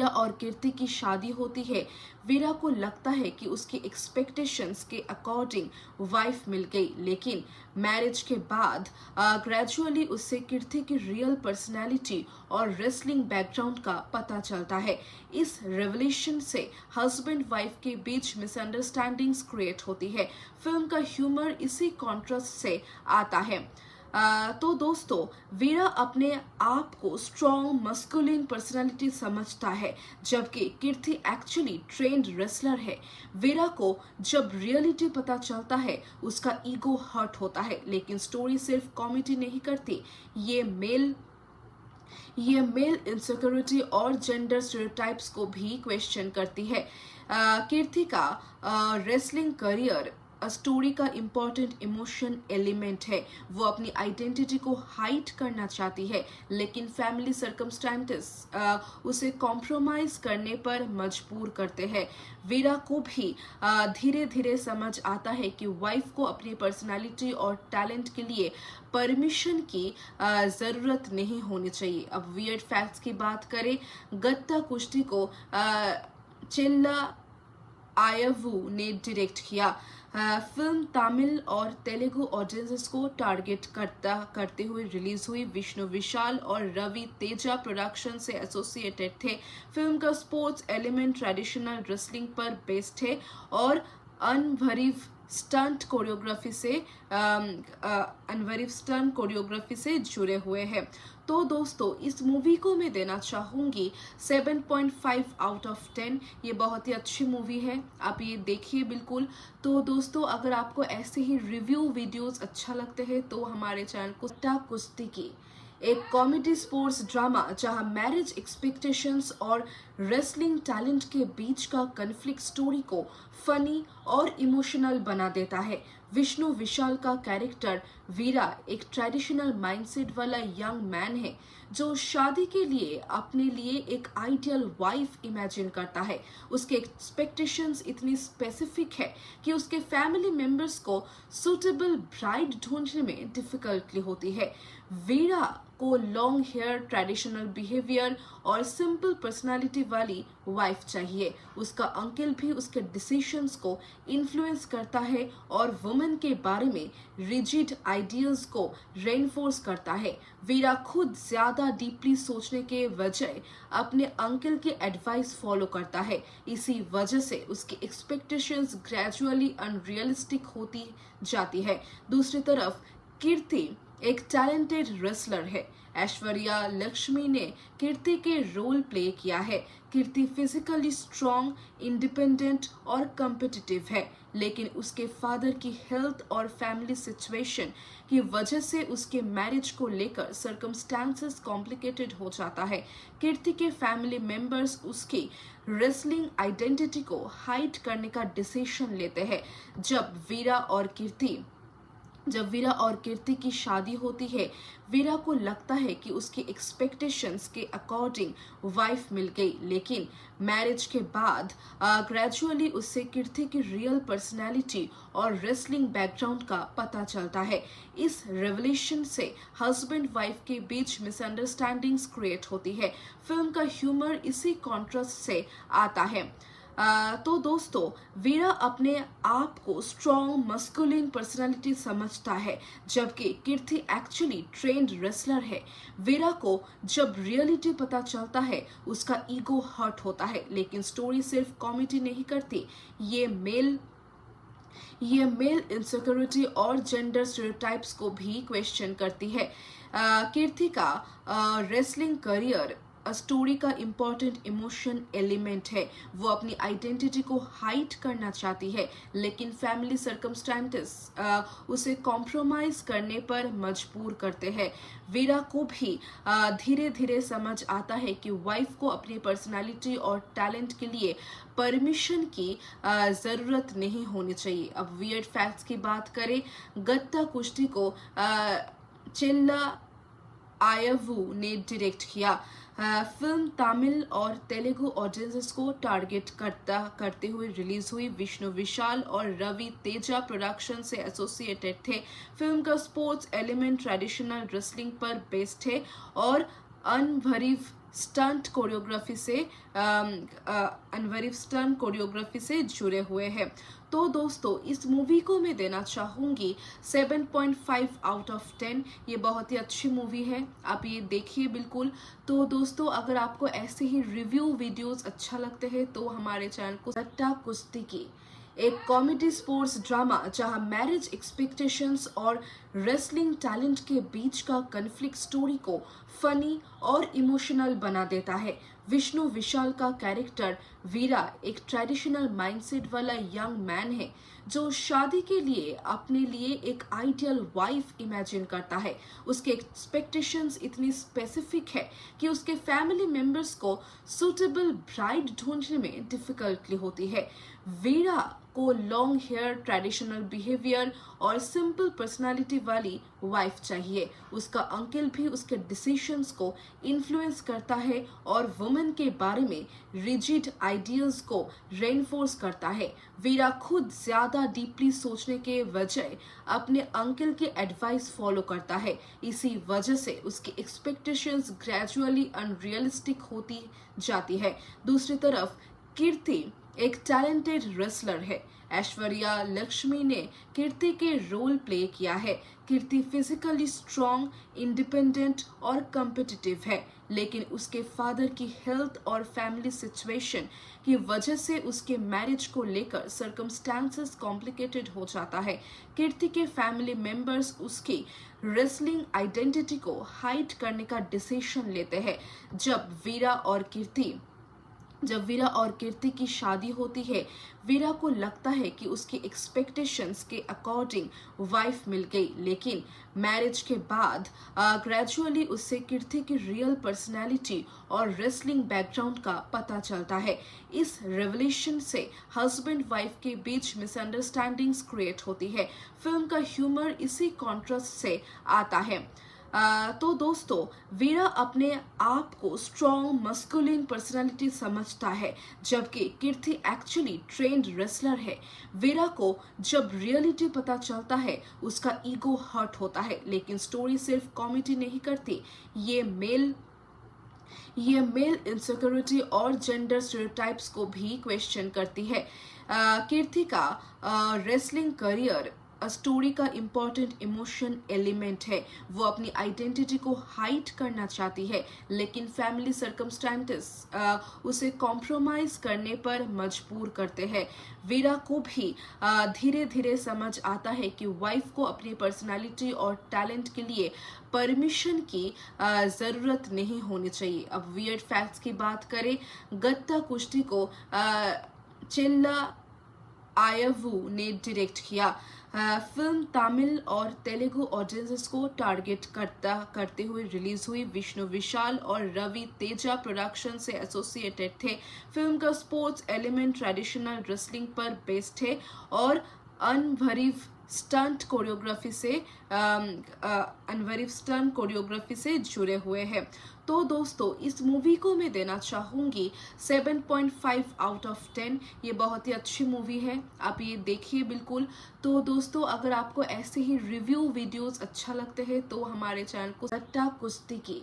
और कीर्ति की शादी होती है, वीरा को लगता है कि उसकी एक्सपेक्टेशंस के अकॉर्डिंग वाइफ मिल गई, लेकिन मैरिज के बाद ग्रेजुअली उससे कीर्ति की रियल पर्सनैलिटी और रेसलिंग बैकग्राउंड का पता चलता है। इस रेवलेशन से हस्बैंड वाइफ के बीच मिसअंडरस्टैंडिंग्स क्रिएट होती है। फिल्म का ह्यूमर इसी कॉन्ट्रास्ट से आता है। तो दोस्तों, वीरा अपने आप को स्ट्रॉन्ग मस्कुलिन पर्सनालिटी समझता है, जबकि कीर्ति एक्चुअली ट्रेन्ड रेसलर है। वीरा को जब रियलिटी पता चलता है, उसका ईगो हर्ट होता है, लेकिन स्टोरी सिर्फ कॉमेडी नहीं करती, ये मेल इनसिक्योरिटी और जेंडर स्टेरियोटाइप्स को भी क्वेश्चन करती है। कीर्ति का रेसलिंग करियर स्टोरी का इम्पोर्टेंट इमोशन एलिमेंट है। वो अपनी आइडेंटिटी को हाइड करना चाहती है, लेकिन फैमिली सर्कमस्टेंसेस उसे कॉम्प्रोमाइज करने पर मजबूर करते हैं। वीरा को भी धीरे धीरे समझ आता है कि वाइफ को अपनी पर्सनालिटी और टैलेंट के लिए परमिशन की जरूरत नहीं होनी चाहिए। अब वियर्ड फैक्ट्स की बात करें, गत्ता कुश्ती को चिल्ला आयवू ने डायरेक्ट किया। फिल्म तमिल और तेलुगु ऑडियंसेस को टारगेट करते हुए रिलीज हुई। विष्णु विशाल और रवि तेजा प्रोडक्शन से एसोसिएटेड थे। फिल्म का स्पोर्ट्स एलिमेंट ट्रेडिशनल रेसलिंग पर बेस्ड है और अनवरीव स्टंट कोरियोग्राफी से जुड़े हुए हैं। तो दोस्तों, इस मूवी को मैं देना चाहूँगी 7.5 आउट ऑफ 10। ये बहुत ही अच्छी मूवी है, आप ये देखिए बिल्कुल। तो दोस्तों, अगर आपको ऐसे ही रिव्यू वीडियोस अच्छा लगते हैं तो हमारे चैनल को कुश्ती की एक कॉमेडी स्पोर्ट्स ड्रामा जहां मैरिज एक्सपेक्टेशंस और रेसलिंग टैलेंट के बीच का कन्फ्लिक्ट स्टोरी को फनी और इमोशनल बना देता है। विष्णु विशाल का कैरेक्टर वीरा एक ट्रेडिशनल माइंडसेट वाला यंग मैन है जो शादी के लिए अपने लिए एक आइडियल वाइफ इमेजिन करता है। उसके एक्सपेक्टेशंस इतनी स्पेसिफिक है कि उसके फैमिली मेंबर्स को सूटेबल ब्राइड ढूंढने में डिफिकल्टी होती है। वीरा को लॉन्ग हेयर, ट्रेडिशनल बिहेवियर और सिंपल पर्सनालिटी वाली वाइफ चाहिए। उसका अंकल भी उसके डिसीजंस को इन्फ्लुएंस करता है और वुमेन के बारे में रिजिड आइडियल्स को रेनफोर्स करता है। वीरा खुद ज्यादा डीपली सोचने के वजह अपने अंकल के एडवाइस फॉलो करता है। इसी वजह से उसकी एक्सपेक्टेशंस ग्रेजुअली अनरियलिस्टिक होती जाती है। दूसरी तरफ कीर्ति एक टैलेंटेड रेसलर है। ऐश्वर्या लक्ष्मी ने कीर्ति के रोल प्ले किया है। कीर्ति फिजिकली स्ट्रॉन्ग, इंडिपेंडेंट और कम्पिटिटिव है, लेकिन उसके फादर की हेल्थ और फैमिली सिचुएशन की वजह से उसके मैरिज को लेकर सर्कमस्टांसेस कॉम्प्लिकेटेड हो जाता है। कीर्ति के फैमिली मेंबर्स उसकी रेसलिंग आइडेंटिटी को हाइड करने का डिसीजन लेते हैं। जब वीरा और कीर्ति जब वीरा और कीर्ति की शादी होती है, वीरा को लगता है कि उसकी एक्सपेक्टेशंस के अकॉर्डिंग वाइफ मिल गई, लेकिन मैरिज के बाद ग्रेजुअली उससे कीर्ति की रियल पर्सनैलिटी और रेसलिंग बैकग्राउंड का पता चलता है। इस रेवलेशन से हस्बैंड वाइफ के बीच मिसअंडरस्टैंडिंग्स क्रिएट होती है। फिल्म का ह्यूमर इसी कॉन्ट्रास्ट से आता है। तो दोस्तों, वीरा अपने आप को स्ट्रॉन्ग मस्कुलिन पर्सनालिटी समझता है, जबकि कीर्ति एक्चुअली ट्रेंड रेसलर है। वीरा को जब रियलिटी पता चलता है, उसका ईगो हर्ट होता है, लेकिन स्टोरी सिर्फ कॉमेडी नहीं करती, ये मेल इनसिक्योरिटी और जेंडर स्टेरियोटाइप्स को भी क्वेश्चन करती है। कीर्ति का रेसलिंग करियर स्टोरी का इम्पोर्टेंट इमोशन एलिमेंट है। वो अपनी आइडेंटिटी को हाइड करना चाहती है, लेकिन फैमिली सर्कमस्टेंसेस उसे कॉम्प्रोमाइज करने पर मजबूर करते हैं। वीरा को भी धीरे धीरे समझ आता है कि वाइफ को अपनी पर्सनालिटी और टैलेंट के लिए परमिशन की ज़रूरत नहीं होनी चाहिए। अब वियर्ड फैक्ट्स की बात करें, गत्ता कुश्ती को चिल्ला आयवू ने डायरेक्ट किया। फिल्म तमिल और तेलुगु ऑडियंसेस को टारगेट करते हुए रिलीज हुई। विष्णु विशाल और रवि तेजा प्रोडक्शन से एसोसिएटेड थे। फिल्म का स्पोर्ट्स एलिमेंट ट्रेडिशनल रेसलिंग पर बेस्ड है और अनवरीव स्टंट कोरियोग्राफी से जुड़े हुए हैं। तो दोस्तों, इस मूवी को मैं देना चाहूँगी 7.5 आउट ऑफ 10। ये बहुत ही अच्छी मूवी है, आप ये देखिए बिल्कुल। तो दोस्तों, अगर आपको ऐसे ही रिव्यू वीडियोस अच्छा लगते हैं तो हमारे चैनल को गट्टा कुश्ती की एक कॉमेडी स्पोर्ट्स ड्रामा जहां मैरिज एक्सपेक्टेशंस और रेसलिंग टैलेंट के बीच का कन्फ्लिक्ट स्टोरी को फनी और इमोशनल बना देता है। विष्णु विशाल का कैरेक्टर वीरा एक ट्रेडिशनल माइंडसेट वाला यंग मैन है जो शादी के लिए अपने लिए एक आइडियल वाइफ इमेजिन करता है। उसके एक्सपेक्टेशंस इतनी स्पेसिफिक है कि उसके फैमिली मेंबर्स को सूटेबल ब्राइड ढूंढने में डिफिकल्टी होती है। वीरा को लॉन्ग हेयर, ट्रेडिशनल बिहेवियर और सिंपल पर्सनालिटी वाली वाइफ चाहिए। उसका अंकल भी उसके डिसीजंस को इन्फ्लुएंस करता है और वुमेन के बारे में रिजिड आइडियल्स को रेनफोर्स करता है। वीरा खुद ज्यादा डीपली सोचने के वजह अपने अंकल के एडवाइस फॉलो करता है। इसी वजह से उसकी एक्सपेक्टेशंस ग्रेजुअली अनरियलिस्टिक होती जाती है। दूसरी तरफ कीर्ति एक टैलेंटेड रेसलर है। ऐश्वर्या लक्ष्मी ने कीर्ति के रोल प्ले किया है। कीर्ति फिजिकली स्ट्रॉन्ग, इंडिपेंडेंट और कॉम्पिटिटिव है, लेकिन उसके फादर की हेल्थ और फैमिली सिचुएशन की वजह से उसके मैरिज को लेकर सर्कमस्टेंसेस कॉम्प्लिकेटेड हो जाता है। कीर्ति के फैमिली मेंबर्स उसकी रेसलिंग आइडेंटिटी को हाइड करने का डिसीजन लेते हैं। जब वीरा और कीर्ति की शादी होती है, वीरा को लगता है कि उसकी एक्सपेक्टेशंस के अकॉर्डिंग वाइफ मिल गई, लेकिन मैरिज के बाद ग्रेजुअली उससे कीर्ति की रियल पर्सनैलिटी और रेसलिंग बैकग्राउंड का पता चलता है। इस रेवलेशन से हस्बैंड वाइफ के बीच मिसअंडरस्टैंडिंग्स क्रिएट होती है। फिल्म का ह्यूमर इसी कॉन्ट्रास्ट से आता है। तो दोस्तों, वीरा अपने आप को स्ट्रॉन्ग मस्कुलिन पर्सनालिटी समझता है, जबकि कीर्ति एक्चुअली ट्रेंड रेसलर है। वीरा को जब रियलिटी पता चलता है, उसका ईगो हर्ट होता है, लेकिन स्टोरी सिर्फ कॉमेडी नहीं करती, ये मेल इनसिक्योरिटी और जेंडर स्टेरियोटाइप्स को भी क्वेश्चन करती है। कीर्ति का रेसलिंग करियर स्टोरी का इम्पोर्टेंट इमोशन एलिमेंट है। वो अपनी आइडेंटिटी को हाइड करना चाहती है, लेकिन फैमिली सर्कमस्टेंसेस उसे कॉम्प्रोमाइज करने पर मजबूर करते हैं। वीरा को भी धीरे धीरे समझ आता है कि वाइफ को अपनी पर्सनालिटी और टैलेंट के लिए परमिशन की ज़रूरत नहीं होनी चाहिए। अब वियर्ड फैक्ट्स की बात करें, गत्ता कुश्ती को चिल्ला आयवू ने डायरेक्ट किया। फिल्म तमिल और तेलुगु ऑडियंसेस को टारगेट करते हुए रिलीज हुई। विष्णु विशाल और रवि तेजा प्रोडक्शन से एसोसिएटेड थे। फिल्म का स्पोर्ट्स एलिमेंट ट्रेडिशनल रेसलिंग पर बेस्ड है और अनवरीव स्टंट कोरियोग्राफी से जुड़े हुए हैं। तो दोस्तों इस मूवी को मैं देना चाहूँगी 7.5 आउट ऑफ 10। ये बहुत ही अच्छी मूवी है, आप ये देखिए बिल्कुल। तो दोस्तों अगर आपको ऐसे ही रिव्यू वीडियोस अच्छा लगते हैं तो हमारे चैनल को सट्टा कुश्ती की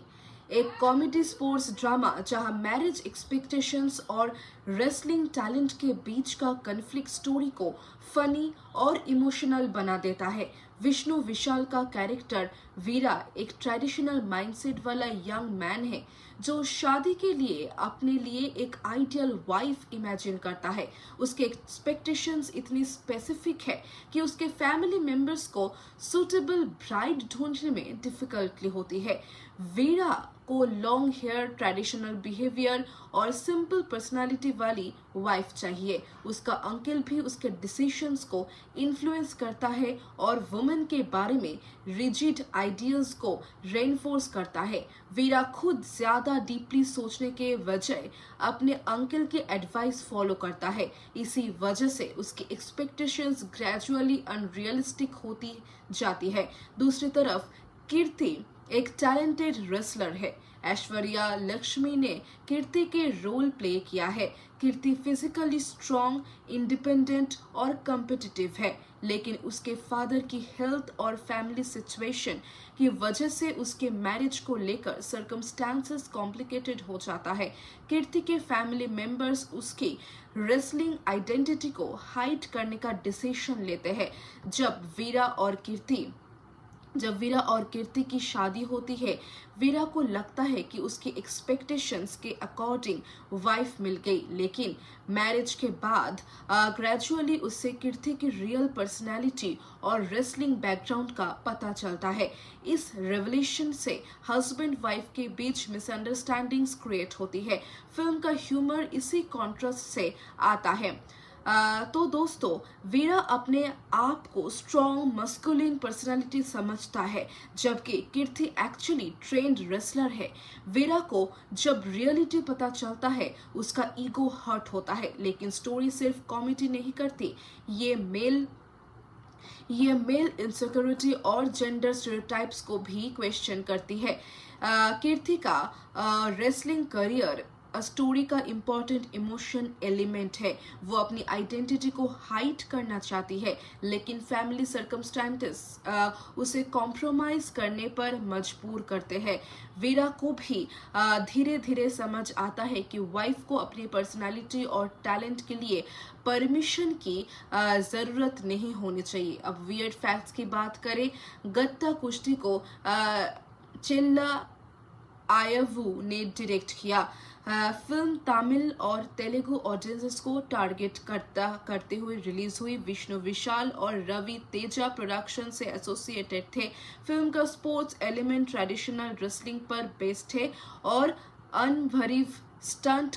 एक कॉमेडी स्पोर्ट्स ड्रामा जहां मैरिज एक्सपेक्टेशंस और रेसलिंग टैलेंट के बीच का कन्फ्लिक्ट स्टोरी को फनी और इमोशनल बना देता है। विष्णु विशाल का कैरेक्टर वीरा एक ट्रेडिशनल माइंडसेट वाला यंग मैन है जो शादी के लिए अपने लिए एक आइडियल वाइफ इमेजिन करता है। उसके एक्सपेक्टेशंस इतनी स्पेसिफिक है कि उसके फैमिली मेंबर्स को सूटेबल ब्राइड ढूंढने में डिफिकल्टी होती है। वीरा को लॉन्ग हेयर, ट्रेडिशनल बिहेवियर और सिंपल पर्सनालिटी वाली वाइफ चाहिए। उसका अंकल भी उसके डिसीजंस को इन्फ्लुएंस करता है और वुमेन के बारे में रिजिड आइडियाज को रेनफोर्स करता है। वीरा खुद ज्यादा डीपली सोचने के वजह अपने अंकल के एडवाइस फॉलो करता है। इसी वजह से उसकी एक्सपेक्टेशंस ग्रेजुअली अनरियलिस्टिक होती जाती है। दूसरी तरफ कीर्ति एक टैलेंटेड रेसलर है। ऐश्वर्या लक्ष्मी ने कीर्ति के रोल प्ले किया है। कीर्ति फिजिकली स्ट्रॉन्ग, इंडिपेंडेंट और कम्पिटिटिव है, लेकिन उसके फादर की हेल्थ और फैमिली सिचुएशन की वजह से उसके मैरिज को लेकर सर्कमस्टांसेस कॉम्प्लिकेटेड हो जाता है। कीर्ति के फैमिली मेंबर्स उसकी रेसलिंग आइडेंटिटी को हाइड करने का डिसीजन लेते हैं। जब वीरा और कीर्ति की शादी होती है, वीरा को लगता है कि उसकी एक्सपेक्टेशंस के अकॉर्डिंग वाइफ मिल गई, लेकिन मैरिज के बाद ग्रेजुअली उससे कीर्ति की रियल पर्सनैलिटी और रेसलिंग बैकग्राउंड का पता चलता है। इस रेवलेशन से हस्बैंड वाइफ के बीच मिसअंडरस्टैंडिंग्स क्रिएट होती है। फिल्म का ह्यूमर इसी कॉन्ट्रास्ट से आता है। तो दोस्तों वीरा अपने आप को स्ट्रॉन्ग मस्कुलिन पर्सनालिटी समझता है, जबकि कीर्ति एक्चुअली ट्रेंड रेसलर है। वीरा को जब रियलिटी पता चलता है उसका ईगो हर्ट होता है, लेकिन स्टोरी सिर्फ कॉमेडी नहीं करती, ये मेल इनसिक्योरिटी और जेंडर स्टेरियोटाइप्स को भी क्वेश्चन करती है। कीर्ति का रेसलिंग करियर स्टोरी का इम्पोर्टेंट इमोशन एलिमेंट है। वो अपनी आइडेंटिटी को हाइड करना चाहती है, लेकिन फैमिली सर्कमस्टेंसेस उसे कॉम्प्रोमाइज करने पर मजबूर करते हैं। वीरा को भी धीरे धीरे समझ आता है कि वाइफ को अपनी पर्सनालिटी और टैलेंट के लिए परमिशन की ज़रूरत नहीं होनी चाहिए। अब वियर्ड फैक्ट्स की बात करें, गत्ता कुश्ती को चिल्ला आयवू ने डायरेक्ट किया। फिल्म तमिल और तेलुगु ऑडियंसेस को टारगेट करते हुए रिलीज हुई। विष्णु विशाल और रवि तेजा प्रोडक्शन से एसोसिएटेड थे। फिल्म का स्पोर्ट्स एलिमेंट ट्रेडिशनल रेसलिंग पर बेस्ड है और अनवरीव स्टंट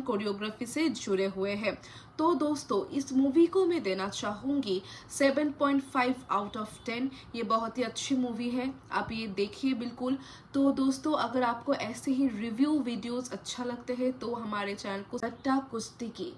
कोरियोग्राफी से जुड़े हुए हैं। तो दोस्तों इस मूवी को मैं देना चाहूँगी 7.5 आउट ऑफ 10। ये बहुत ही अच्छी मूवी है, आप ये देखिए बिल्कुल। तो दोस्तों अगर आपको ऐसे ही रिव्यू वीडियोस अच्छा लगते हैं तो हमारे चैनल को सट्टा कुश्ती की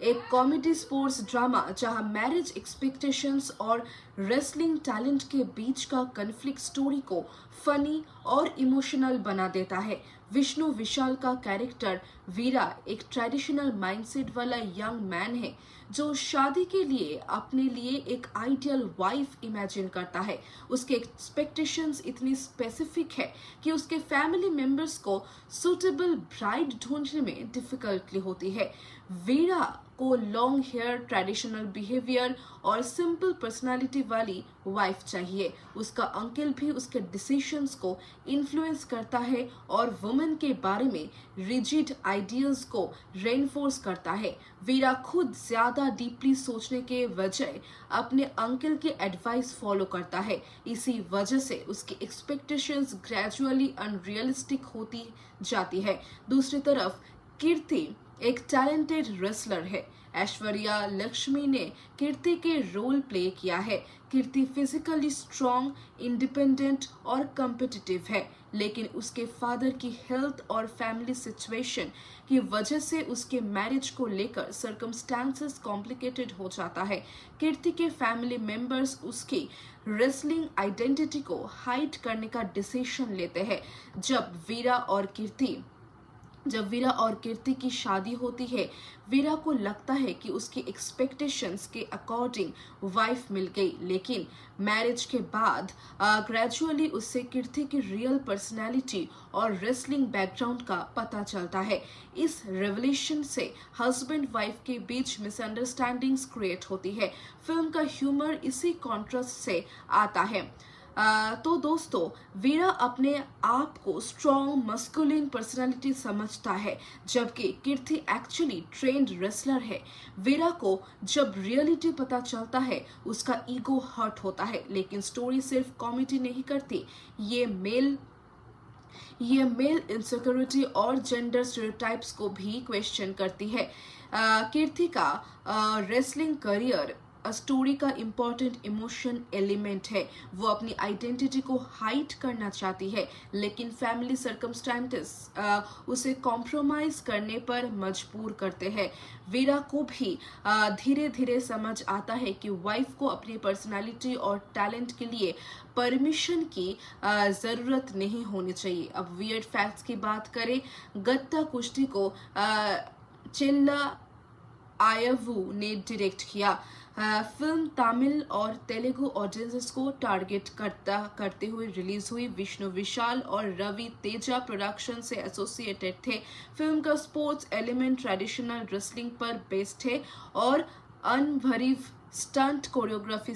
एक कॉमेडी स्पोर्ट्स ड्रामा जहां मैरिज एक्सपेक्टेशंस और रेसलिंग टैलेंट के बीच का कन्फ्लिक्ट स्टोरी को फनी और इमोशनल बना देता है। विष्णु विशाल का कैरेक्टर वीरा एक ट्रेडिशनल माइंडसेट वाला यंग मैन है जो शादी के लिए अपने लिए एक आइडियल वाइफ इमेजिन करता है। उसके एक्सपेक्टेशंस इतनी स्पेसिफिक है कि उसके फैमिली मेंबर्स को सूटेबल ब्राइड ढूंढने में डिफिकल्टी होती है। वीरा को लॉन्ग हेयर, ट्रेडिशनल बिहेवियर और सिंपल पर्सनालिटी वाली वाइफ चाहिए। उसका अंकल भी उसके डिसीजंस को इन्फ्लुएंस करता है और वुमेन के बारे में रिजिड आइडियाज को रेनफोर्स करता है। वीरा खुद ज्यादा डीपली सोचने के वजह अपने अंकल के एडवाइस फॉलो करता है। इसी वजह से उसकी एक्सपेक्टेशंस ग्रेजुअली अनरियलिस्टिक होती जाती है। दूसरी तरफ कीर्ति एक टैलेंटेड रेसलर है। ऐश्वर्या लक्ष्मी ने कीर्ति के रोल प्ले किया है। कीर्ति फिजिकली स्ट्रॉन्ग, इंडिपेंडेंट और कम्पिटिटिव है, लेकिन उसके फादर की हेल्थ और फैमिली सिचुएशन की वजह से उसके मैरिज को लेकर सर्कमस्टांसेस कॉम्प्लिकेटेड हो जाता है। कीर्ति के फैमिली मेंबर्स उसकी रेसलिंग आइडेंटिटी को हाइड करने का डिसीजन लेते हैं। जब वीरा और कीर्ति की शादी होती है, वीरा को लगता है कि उसकी एक्सपेक्टेशंस के अकॉर्डिंग वाइफ मिल गई, लेकिन मैरिज के बाद ग्रेजुअली उससे कीर्ति की रियल पर्सनैलिटी और रेसलिंग बैकग्राउंड का पता चलता है। इस रेवलेशन से हस्बैंड वाइफ के बीच मिसअंडरस्टैंडिंग्स क्रिएट होती है। फिल्म का ह्यूमर इसी कॉन्ट्रास्ट से आता है। तो दोस्तों, वीरा अपने आप को स्ट्रॉन्ग मस्कुलिन पर्सनालिटी समझता है, जबकि कीर्ति एक्चुअली ट्रेंड रेसलर है। वीरा को जब रियलिटी पता चलता है, उसका ईगो हर्ट होता है, लेकिन स्टोरी सिर्फ कॉमेडी नहीं करती, ये मेल इनसिक्योरिटी और जेंडर स्टेरियोटाइप्स को भी क्वेश्चन करती है। कीर्ति का रेसलिंग करियर स्टोरी का इम्पोर्टेंट इमोशन एलिमेंट है। वो अपनी आइडेंटिटी को हाइड करना चाहती है, लेकिन फैमिली सर्कमस्टेंसेस उसे कॉम्प्रोमाइज करने पर मजबूर करते हैं। वीरा को भी धीरे धीरे समझ आता है कि वाइफ को अपनी पर्सनालिटी और टैलेंट के लिए परमिशन की जरूरत नहीं होनी चाहिए। अब वियर्ड फैक्ट्स की बात करें, गत्ता कुश्ती को चिल्ला आयवू ने डायरेक्ट किया। फिल्म तमिल और तेलुगु ऑडियंसेस को टारगेट करते हुए रिलीज हुई। विष्णु विशाल और रवि तेजा प्रोडक्शन से एसोसिएटेड थे। फिल्म का स्पोर्ट्स एलिमेंट ट्रेडिशनल रेसलिंग पर बेस्ड है और अनवरीव स्टंट कोरियोग्राफी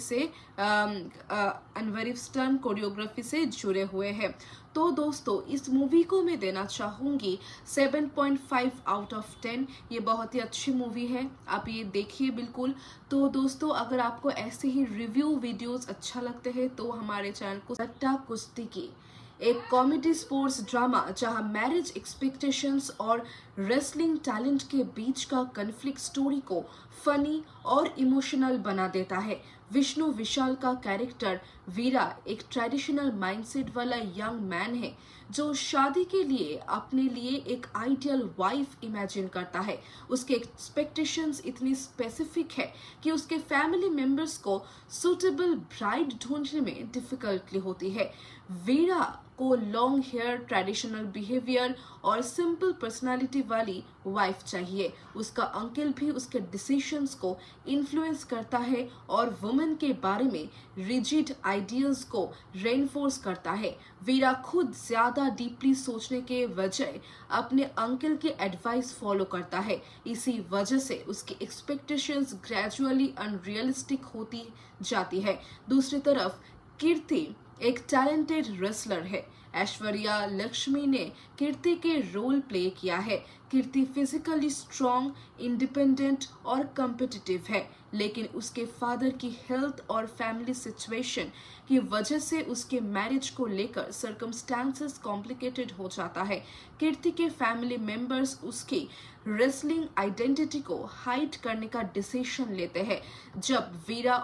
से जुड़े हुए हैं। तो दोस्तों, इस मूवी को मैं देना चाहूंगी 7.5 आउट ऑफ 10। ये बहुत ही अच्छी मूवी है, आप ये देखिए बिल्कुल। तो दोस्तों, अगर आपको ऐसे ही रिव्यू वीडियोस अच्छा लगते हैं तो हमारे चैनल को गत्ता कुश्ती की एक कॉमेडी स्पोर्ट्स ड्रामा जहां मैरिज एक्सपेक्टेशंस और रेसलिंग टैलेंट के बीच का कन्फ्लिक्ट स्टोरी को फनी और इमोशनल बना देता है। विष्णु विशाल का कैरेक्टर वीरा एक ट्रेडिशनल माइंडसेट वाला यंग मैन है जो शादी के लिए अपने लिए एक आइडियल वाइफ इमेजिन करता है। उसके एक्सपेक्टेशंस इतनी स्पेसिफिक है कि उसके फैमिली मेंबर्स को सुटेबल ब्राइड ढूंढने में डिफिकल्टी होती है। वीरा को लॉन्ग हेयर, ट्रेडिशनल बिहेवियर और सिंपल पर्सनालिटी वाली वाइफ चाहिए। उसका अंकल भी उसके डिसीजंस को इन्फ्लुएंस करता है और वुमेन के बारे में रिजिड आइडियल्स को रेनफोर्स करता है। वीरा खुद ज्यादा डीपली सोचने के वजह अपने अंकल के एडवाइस फॉलो करता है। इसी वजह से उसकी एक्सपेक्टेशंस ग्रेजुअली अनरियलिस्टिक होती जाती है। दूसरी तरफ कीर्ति एक टैलेंटेड रेसलर है। ऐश्वर्या लक्ष्मी ने कीर्ति के रोल प्ले किया है। कीर्ति फिजिकली स्ट्रॉन्ग, इंडिपेंडेंट और कम्पिटिटिव है, लेकिन उसके फादर की हेल्थ और फैमिली सिचुएशन की वजह से उसके मैरिज को लेकर सर्कमस्टांसेस कॉम्प्लिकेटेड हो जाता है। कीर्ति के फैमिली मेंबर्स उसकी रेसलिंग आइडेंटिटी को हाइड करने का डिसीजन लेते हैं। जब वीरा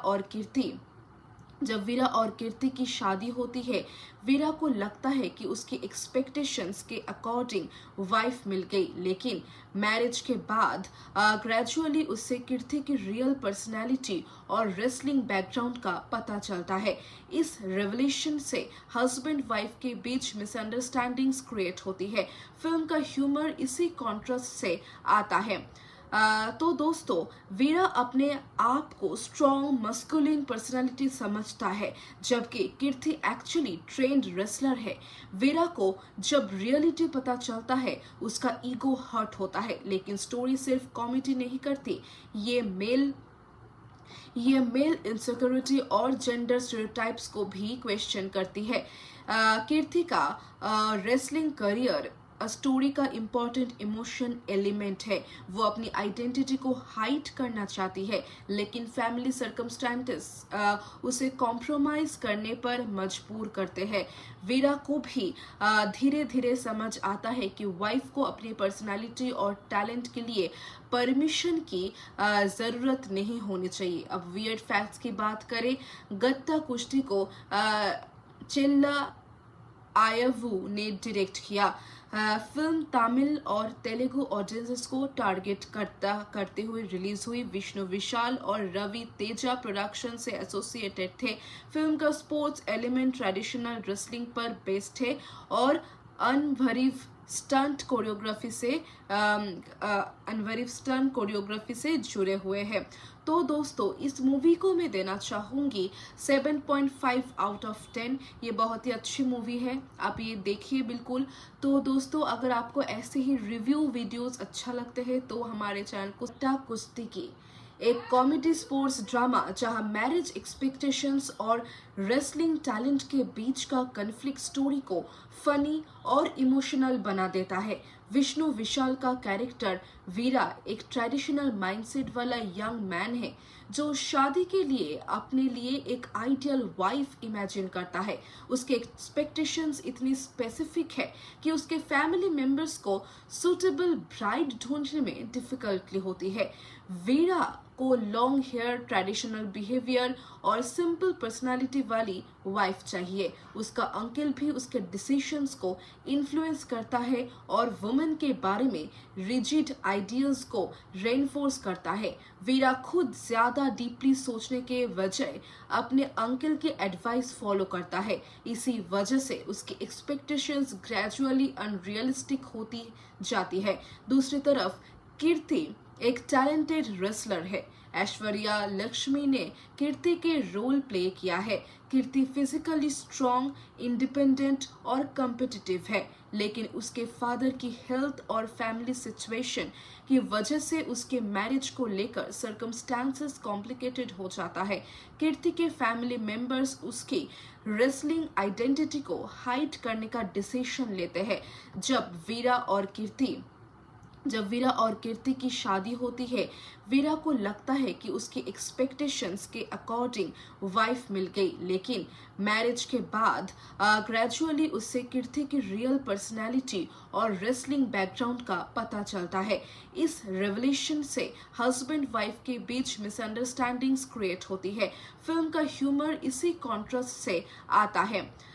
और कीर्ति की शादी होती है, वीरा को लगता है कि उसकी एक्सपेक्टेशंस के अकॉर्डिंग वाइफ मिल गई, लेकिन मैरिज के बाद ग्रेजुअली उससे कीर्ति की रियल पर्सनैलिटी और रेसलिंग बैकग्राउंड का पता चलता है। इस रेवलेशन से हस्बैंड वाइफ के बीच मिसअंडरस्टैंडिंग्स क्रिएट होती है। फिल्म का ह्यूमर इसी कॉन्ट्रास्ट से आता है। तो दोस्तों, वीरा अपने आप को स्ट्रॉन्ग मस्कुलिन पर्सनालिटी समझता है, जबकि कीर्ति एक्चुअली ट्रेंड रेसलर है। वीरा को जब रियलिटी पता चलता है, उसका ईगो हर्ट होता है, लेकिन स्टोरी सिर्फ कॉमेडी नहीं करती, ये मेल इनसिक्योरिटी और जेंडर स्टेरियोटाइप्स को भी क्वेश्चन करती है। कीर्ति का रेसलिंग करियर स्टोरी का इम्पोर्टेंट इमोशन एलिमेंट है। वो अपनी आइडेंटिटी को हाइड करना चाहती है, लेकिन फैमिली सर्कमस्टेंसेस उसे कॉम्प्रोमाइज करने पर मजबूर करते हैं। वीरा को भी धीरे धीरे समझ आता है कि वाइफ को अपनी पर्सनालिटी और टैलेंट के लिए परमिशन की जरूरत नहीं होनी चाहिए। अब वियर्ड फैक्ट्स की बात करें, गत्ता कुश्ती को चिल्ला आयवू ने डायरेक्ट किया। फिल्म तमिल और तेलुगु ऑडियंसेस को टारगेट करते हुए रिलीज हुई। विष्णु विशाल और रवि तेजा प्रोडक्शन से एसोसिएटेड थे। फिल्म का स्पोर्ट्स एलिमेंट ट्रेडिशनल रेसलिंग पर बेस्ड है और अनवरीव स्टंट कोरियोग्राफी से जुड़े हुए हैं। तो दोस्तों इस मूवी को मैं देना चाहूंगी 7.5 आउट ऑफ 10। ये बहुत ही अच्छी मूवी है, आप ये देखिए बिल्कुल। तो दोस्तों अगर आपको ऐसे ही रिव्यू वीडियोस अच्छा लगते हैं तो हमारे चैनल को कुश्ती की एक कॉमेडी स्पोर्ट्स ड्रामा जहां मैरिज एक्सपेक्टेशंस और रेसलिंग टैलेंट के बीच का कन्फ्लिक्ट स्टोरी को फनी और इमोशनल बना देता है। विष्णु विशाल का कैरेक्टर वीरा एक ट्रेडिशनल माइंडसेट वाला यंग मैन है जो शादी के लिए अपने लिए एक आइडियल वाइफ इमेजिन करता है। उसके एक्सपेक्टेशंस इतनी स्पेसिफिक है कि उसके फैमिली मेंबर्स को सुटेबल ब्राइड ढूंढने में डिफिकल्टी होती है। वीरा को लॉन्ग हेयर, ट्रेडिशनल बिहेवियर और सिंपल पर्सनालिटी वाली वाइफ चाहिए। उसका अंकल भी उसके डिसीजंस को इन्फ्लुएंस करता है और वुमेन के बारे में रिजिड आइडियल्स को रेनफोर्स करता है। वीरा खुद ज्यादा डीपली सोचने के वजह अपने अंकल के एडवाइस फॉलो करता है। इसी वजह से उसकी एक्सपेक्टेशंस ग्रेजुअली अनरियलिस्टिक होती जाती है। दूसरी तरफ कीर्ति एक टैलेंटेड रेसलर है। ऐश्वर्या लक्ष्मी ने कीर्ति के रोल प्ले किया है। कीर्ति फिजिकली स्ट्रॉन्ग, इंडिपेंडेंट और कम्पिटिटिव है, लेकिन उसके फादर की हेल्थ और फैमिली सिचुएशन की वजह से उसके मैरिज को लेकर सर्कमस्टांसेस कॉम्प्लिकेटेड हो जाता है। कीर्ति के फैमिली मेंबर्स उसकी रेसलिंग आइडेंटिटी को हाइड करने का डिसीजन लेते हैं। जब वीरा और कीर्ति की शादी होती है, वीरा को लगता है कि उसकी एक्सपेक्टेशंस के अकॉर्डिंग वाइफ मिल गई, लेकिन मैरिज के बाद ग्रेजुअली उससे कीर्ति की रियल पर्सनैलिटी और रेसलिंग बैकग्राउंड का पता चलता है। इस रेवलेशन से हस्बैंड वाइफ के बीच मिसअंडरस्टैंडिंग्स क्रिएट होती है। फिल्म का ह्यूमर इसी कॉन्ट्रास्ट से आता है।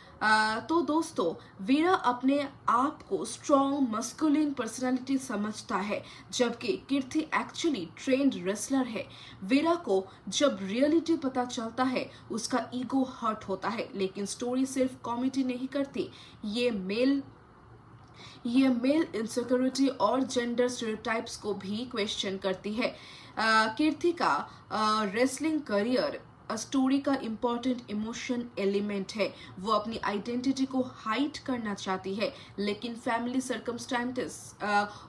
तो दोस्तों वीरा अपने आप को स्ट्रॉन्ग मस्कुलिन पर्सनालिटी समझता है, जबकि कीर्ति एक्चुअली ट्रेन्ड रेसलर है। वीरा को जब रियलिटी पता चलता है उसका ईगो हर्ट होता है, लेकिन स्टोरी सिर्फ कॉमेडी नहीं करती, ये मेल इनसिक्योरिटी और जेंडर स्टेरियोटाइप्स को भी क्वेश्चन करती है। कीर्ति का रेसलिंग करियर स्टोरी का इम्पोर्टेंट इमोशन एलिमेंट है। वो अपनी आइडेंटिटी को हाइड करना चाहती है, लेकिन फैमिली सर्कमस्टेंसेस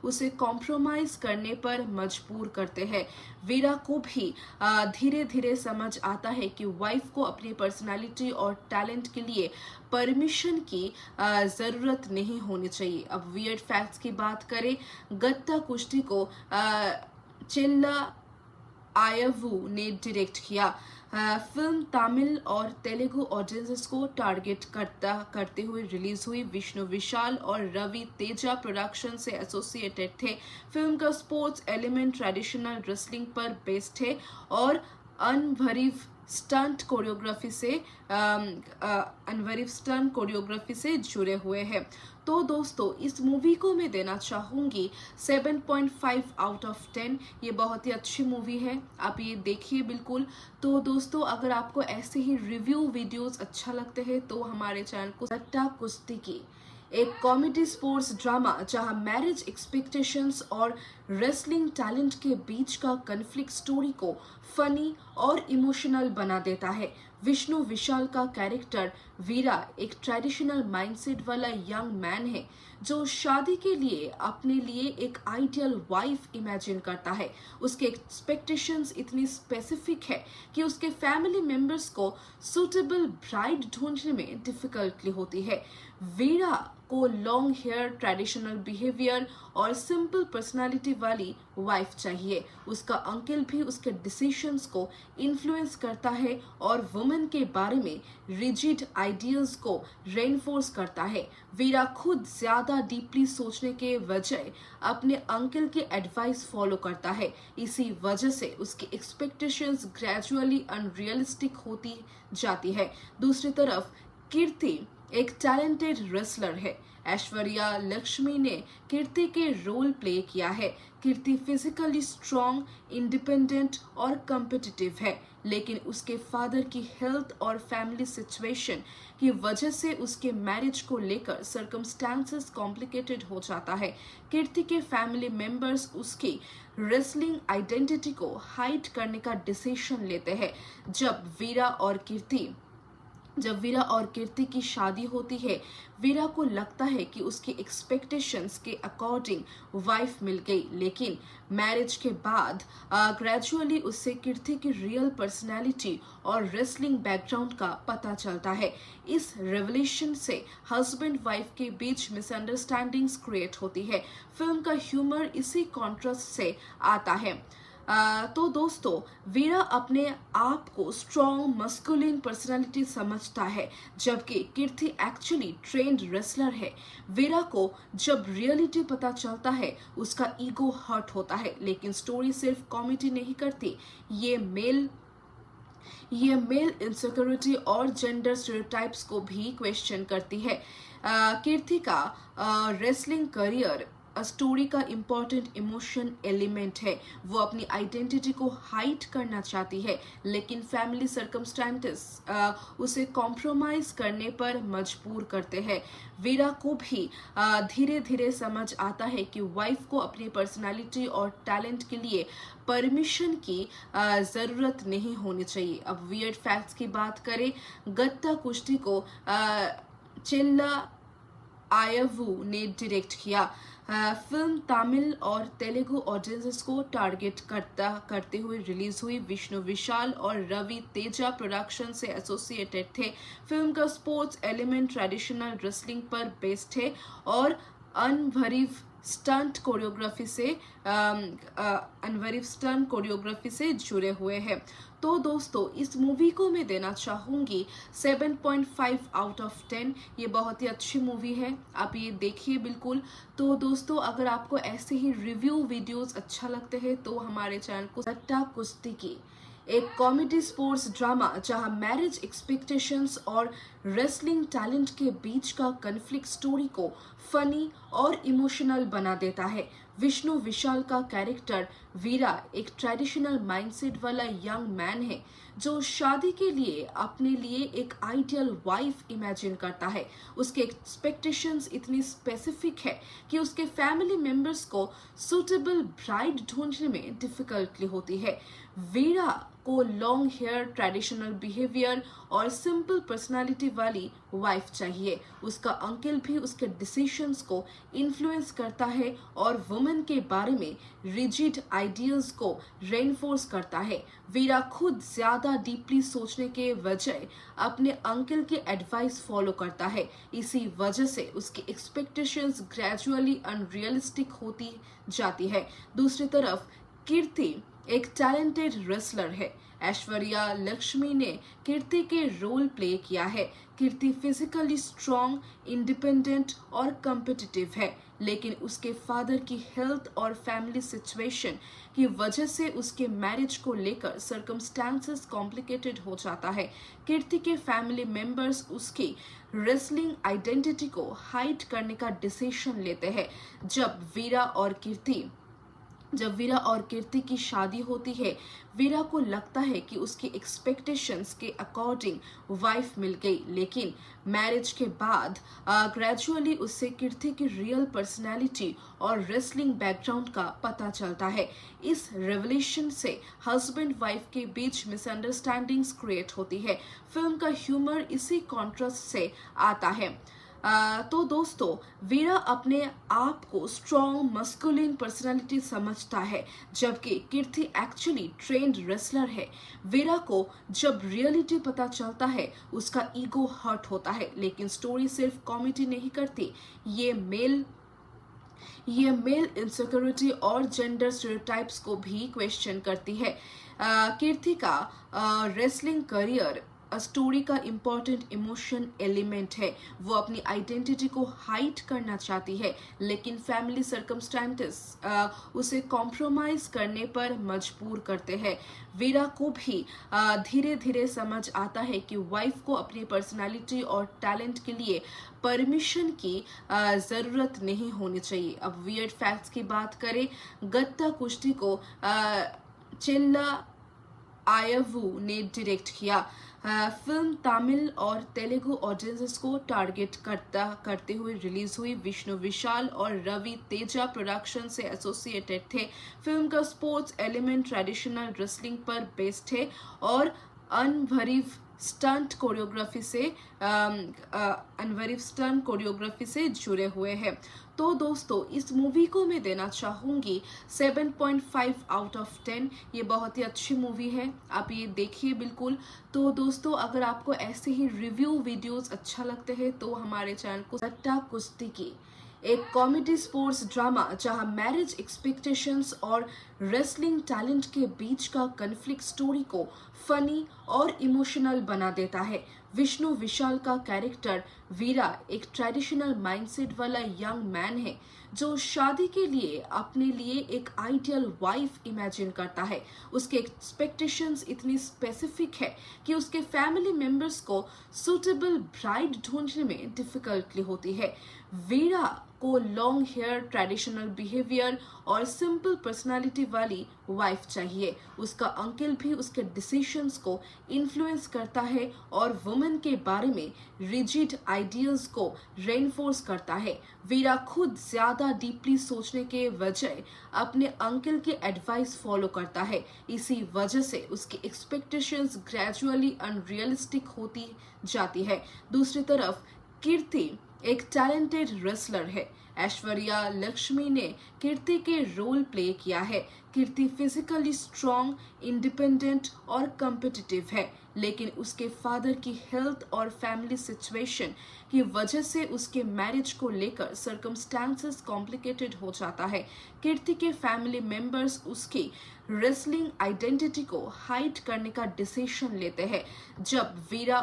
उसे कॉम्प्रोमाइज करने पर मजबूर करते हैं। वीरा को भी धीरे धीरे समझ आता है कि वाइफ को अपनी पर्सनालिटी और टैलेंट के लिए परमिशन की जरूरत नहीं होनी चाहिए। अब वियर्ड फैक्ट्स की बात करें, गत्ता कुश्ती को चिल्ला आयवू ने डायरेक्ट किया। फिल्म तमिल और तेलुगु ऑडियंसेस को टारगेट करते हुए रिलीज हुई। विष्णु विशाल और रवि तेजा प्रोडक्शन से एसोसिएटेड थे। फिल्म का स्पोर्ट्स एलिमेंट ट्रेडिशनल रेसलिंग पर बेस्ड है और अनवरीव स्टंट कोरियोग्राफी से जुड़े हुए हैं। तो दोस्तों इस मूवी को मैं देना चाहूंगी 7.5 आउट ऑफ 10। ये बहुत ही अच्छी मूवी है, आप ये देखिए बिल्कुल। तो दोस्तों अगर आपको ऐसे ही रिव्यू वीडियोस अच्छा लगते हैं तो हमारे चैनल को कुश्ती की एक कॉमेडी स्पोर्ट्स ड्रामा जहां मैरिज एक्सपेक्टेशंस और रेसलिंग टैलेंट के बीच का कन्फ्लिक्ट स्टोरी को फनी और इमोशनल बना देता है। विष्णु विशाल का कैरेक्टर वीरा एक ट्रेडिशनल माइंडसेट वाला यंग मैन है जो शादी के लिए अपने लिए एक आइडियल वाइफ इमेजिन करता है। उसके एक्सपेक्टेशंस इतनी स्पेसिफिक है कि उसके फैमिली मेंबर्स को सुटेबल ब्राइड ढूंढने में डिफिकल्टी होती है। वीरा को लॉन्ग हेयर, ट्रेडिशनल बिहेवियर और सिंपल पर्सनालिटी वाली वाइफ चाहिए। उसका अंकल भी उसके डिसीजंस को इन्फ्लुएंस करता है और वुमेन के बारे में रिजिड आइडियल्स को रेनफोर्स करता है। वीरा खुद ज्यादा डीपली सोचने के वजह अपने अंकल के एडवाइस फॉलो करता है। इसी वजह से उसकी एक्सपेक्टेशंस ग्रेजुअली अनरियलिस्टिक होती जाती है। दूसरी तरफ कीर्ति एक टैलेंटेड रेसलर है। ऐश्वर्या लक्ष्मी ने कीर्ति के रोल प्ले किया है। कीर्ति फिजिकली स्ट्रॉन्ग, इंडिपेंडेंट और कम्पिटिटिव है, लेकिन उसके फादर की हेल्थ और फैमिली सिचुएशन की वजह से उसके मैरिज को लेकर सर्कमस्टांसेस कॉम्प्लिकेटेड हो जाता है। कीर्ति के फैमिली मेंबर्स उसकी रेसलिंग आइडेंटिटी को हाइड करने का डिसीजन लेते हैं। जब वीरा और कीर्ति की शादी होती है, वीरा को लगता है कि उसकी एक्सपेक्टेशंस के अकॉर्डिंग वाइफ मिल गई, लेकिन मैरिज के बाद ग्रेजुअली उससे कीर्ति की रियल पर्सनैलिटी और रेसलिंग बैकग्राउंड का पता चलता है। इस रेवलेशन से हस्बैंड वाइफ के बीच मिसअंडरस्टैंडिंग्स क्रिएट होती है। फिल्म का ह्यूमर इसी कॉन्ट्रास्ट से आता है। तो दोस्तों, वीरा अपने आप को स्ट्रॉन्ग मस्कुलिन पर्सनालिटी समझता है, जबकि कीर्ति एक्चुअली ट्रेंड रेसलर है। वीरा को जब रियलिटी पता चलता है, उसका ईगो हर्ट होता है, लेकिन स्टोरी सिर्फ कॉमेडी नहीं करती, ये मेल इनसिक्योरिटी और जेंडर स्टेरियोटाइप्स को भी क्वेश्चन करती है। कीर्ति का रेसलिंग करियर स्टोरी का इम्पोर्टेंट इमोशन एलिमेंट है। वो अपनी आइडेंटिटी को हाइड करना चाहती है, लेकिन फैमिली सर्कमस्टेंसेस उसे कॉम्प्रोमाइज करने पर मजबूर करते हैं। वीरा को भी धीरे धीरे समझ आता है कि वाइफ को अपनी पर्सनालिटी और टैलेंट के लिए परमिशन की ज़रूरत नहीं होनी चाहिए। अब वियर्ड फैक्ट्स की बात करें, गत्ता कुश्ती को चिल्ला आयवू ने डायरेक्ट किया। फिल्म तमिल और तेलुगु ऑडियंसेस को टारगेट करते हुए रिलीज हुई। विष्णु विशाल और रवि तेजा प्रोडक्शन से एसोसिएटेड थे। फिल्म का स्पोर्ट्स एलिमेंट ट्रेडिशनल रेसलिंग पर बेस्ड है और अनवरीव स्टंट कोरियोग्राफी से जुड़े हुए हैं। तो दोस्तों, इस मूवी को मैं देना चाहूँगी 7.5 आउट ऑफ 10। ये बहुत ही अच्छी मूवी है, आप ये देखिए बिल्कुल। तो दोस्तों, अगर आपको ऐसे ही रिव्यू वीडियोस अच्छा लगते हैं तो हमारे चैनल को गत्ता कुश्ती की एक कॉमेडी स्पोर्ट्स ड्रामा जहां मैरिज एक्सपेक्टेशंस और रेसलिंग टैलेंट के बीच का कन्फ्लिक्ट स्टोरी को फनी और इमोशनल बना देता है। विष्णु विशाल का कैरेक्टर वीरा एक ट्रेडिशनल माइंडसेट वाला यंग मैन है जो शादी के लिए अपने लिए एक आइडियल वाइफ इमेजिन करता है। उसके एक्सपेक्टेशंस इतनी स्पेसिफिक है कि उसके फैमिली मेंबर्स को सूटेबल ब्राइड ढूंढने में डिफिकल्टी होती है। वीरा को लॉन्ग हेयर, ट्रेडिशनल बिहेवियर और सिंपल पर्सनालिटी वाली वाइफ चाहिए। उसका अंकल भी उसके डिसीजंस को इन्फ्लुएंस करता है और वुमेन के बारे में रिजिड आइडियल्स को रेनफोर्स करता है। वीरा खुद ज्यादा डीपली सोचने के बजाय अपने अंकल के एडवाइस फॉलो करता है। इसी वजह से उसकी एक्सपेक्टेशंस ग्रेजुअली अनरियलिस्टिक होती जाती है। दूसरी तरफ कीर्ति एक टैलेंटेड रेसलर है। ऐश्वर्या लक्ष्मी ने कीर्ति के रोल प्ले किया है। कीर्ति फिजिकली स्ट्रॉन्ग, इंडिपेंडेंट और कम्पिटिटिव है, लेकिन उसके फादर की हेल्थ और फैमिली सिचुएशन की वजह से उसके मैरिज को लेकर सर्कमस्टांसेस कॉम्प्लिकेटेड हो जाता है। कीर्ति के फैमिली मेंबर्स उसकी रेसलिंग आइडेंटिटी को हाइड करने का डिसीजन लेते हैं। जब वीरा और कीर्ति की शादी होती है, वीरा को लगता है कि उसकी एक्सपेक्टेशंस के अकॉर्डिंग वाइफ मिल गई, लेकिन मैरिज के बाद ग्रेजुअली उससे कीर्ति की रियल पर्सनैलिटी और रेसलिंग बैकग्राउंड का पता चलता है। इस रेवलेशन से हस्बैंड वाइफ के बीच मिसअंडरस्टैंडिंग्स क्रिएट होती है। फिल्म का ह्यूमर इसी कॉन्ट्रास्ट से आता है। तो दोस्तों, वीरा अपने आप को स्ट्रॉन्ग मस्कुलिन पर्सनालिटी समझता है, जबकि कीर्ति एक्चुअली ट्रेंड रेसलर है। वीरा को जब रियलिटी पता चलता है, उसका ईगो हर्ट होता है, लेकिन स्टोरी सिर्फ कॉमेडी नहीं करती, ये मेल इनसिक्योरिटी और जेंडर स्टेरियोटाइप्स को भी क्वेश्चन करती है। कीर्ति का रेसलिंग करियर स्टोरी का इम्पोर्टेंट इमोशन एलिमेंट है। वो अपनी आइडेंटिटी को हाइड करना चाहती है, लेकिन फैमिली सर्कमस्टेंसेस उसे कॉम्प्रोमाइज करने पर मजबूर करते हैं। वीरा को भी धीरे धीरे समझ आता है कि वाइफ को अपनी पर्सनालिटी और टैलेंट के लिए परमिशन की जरूरत नहीं होनी चाहिए। अब वियर्ड फैक्ट्स की बात करें, गत्ता कुश्ती को चिल्ला आयवू ने डायरेक्ट किया। फिल्म तमिल और तेलुगु ऑडियंसेस को टारगेट करते हुए रिलीज हुई। विष्णु विशाल और रवि तेजा प्रोडक्शन से एसोसिएटेड थे। फिल्म का स्पोर्ट्स एलिमेंट ट्रेडिशनल रेसलिंग पर बेस्ड है और अनवरीव स्टंट कोरियोग्राफी से जुड़े हुए हैं। तो दोस्तों, इस मूवी को मैं देना चाहूंगी 7.5 आउट ऑफ 10। ये बहुत ही अच्छी मूवी है, आप ये देखिए बिल्कुल। तो दोस्तों, अगर आपको ऐसे ही रिव्यू वीडियोस अच्छा लगते हैं तो हमारे चैनल को गत्ता कुश्ती की एक कॉमेडी स्पोर्ट्स ड्रामा जहां मैरिज एक्सपेक्टेशंस और रेसलिंग टैलेंट के बीच का कन्फ्लिक्ट स्टोरी को फनी और इमोशनल बना देता है। विष्णु विशाल का कैरेक्टर वीरा एक ट्रेडिशनल माइंडसेट वाला यंग मैन है जो शादी के लिए अपने लिए एक आइडियल वाइफ इमेजिन करता है। उसके एक्सपेक्टेशंस इतनी स्पेसिफिक है कि उसके फैमिली मेंबर्स को सुटेबल ब्राइड ढूंढने में डिफिकल्टी होती है। वीरा को लॉन्ग हेयर, ट्रेडिशनल बिहेवियर और सिंपल पर्सनालिटी वाली वाइफ चाहिए। उसका अंकल भी उसके डिसीजंस को इन्फ्लुएंस करता है और वुमेन के बारे में रिजिड आइडियल्स को रेनफोर्स करता है। वीरा खुद ज्यादा डीपली सोचने के वजह अपने अंकल के एडवाइस फॉलो करता है। इसी वजह से उसकी एक्सपेक्टेशंस ग्रेजुअली अनरियलिस्टिक होती जाती है। दूसरी तरफ कीर्ति एक टैलेंटेड रेसलर है। ऐश्वर्या लक्ष्मी ने कीर्ति के रोल प्ले किया है। कीर्ति फिजिकली स्ट्रॉन्ग, इंडिपेंडेंट और कॉम्पिटिटिव है, लेकिन उसके फादर की हेल्थ और फैमिली सिचुएशन की वजह से उसके मैरिज को लेकर सर्कमस्टेंसेस कॉम्प्लिकेटेड हो जाता है। कीर्ति के फैमिली मेंबर्स उसकी रेसलिंग आइडेंटिटी को हाइड करने का डिसीजन लेते हैं। जब वीरा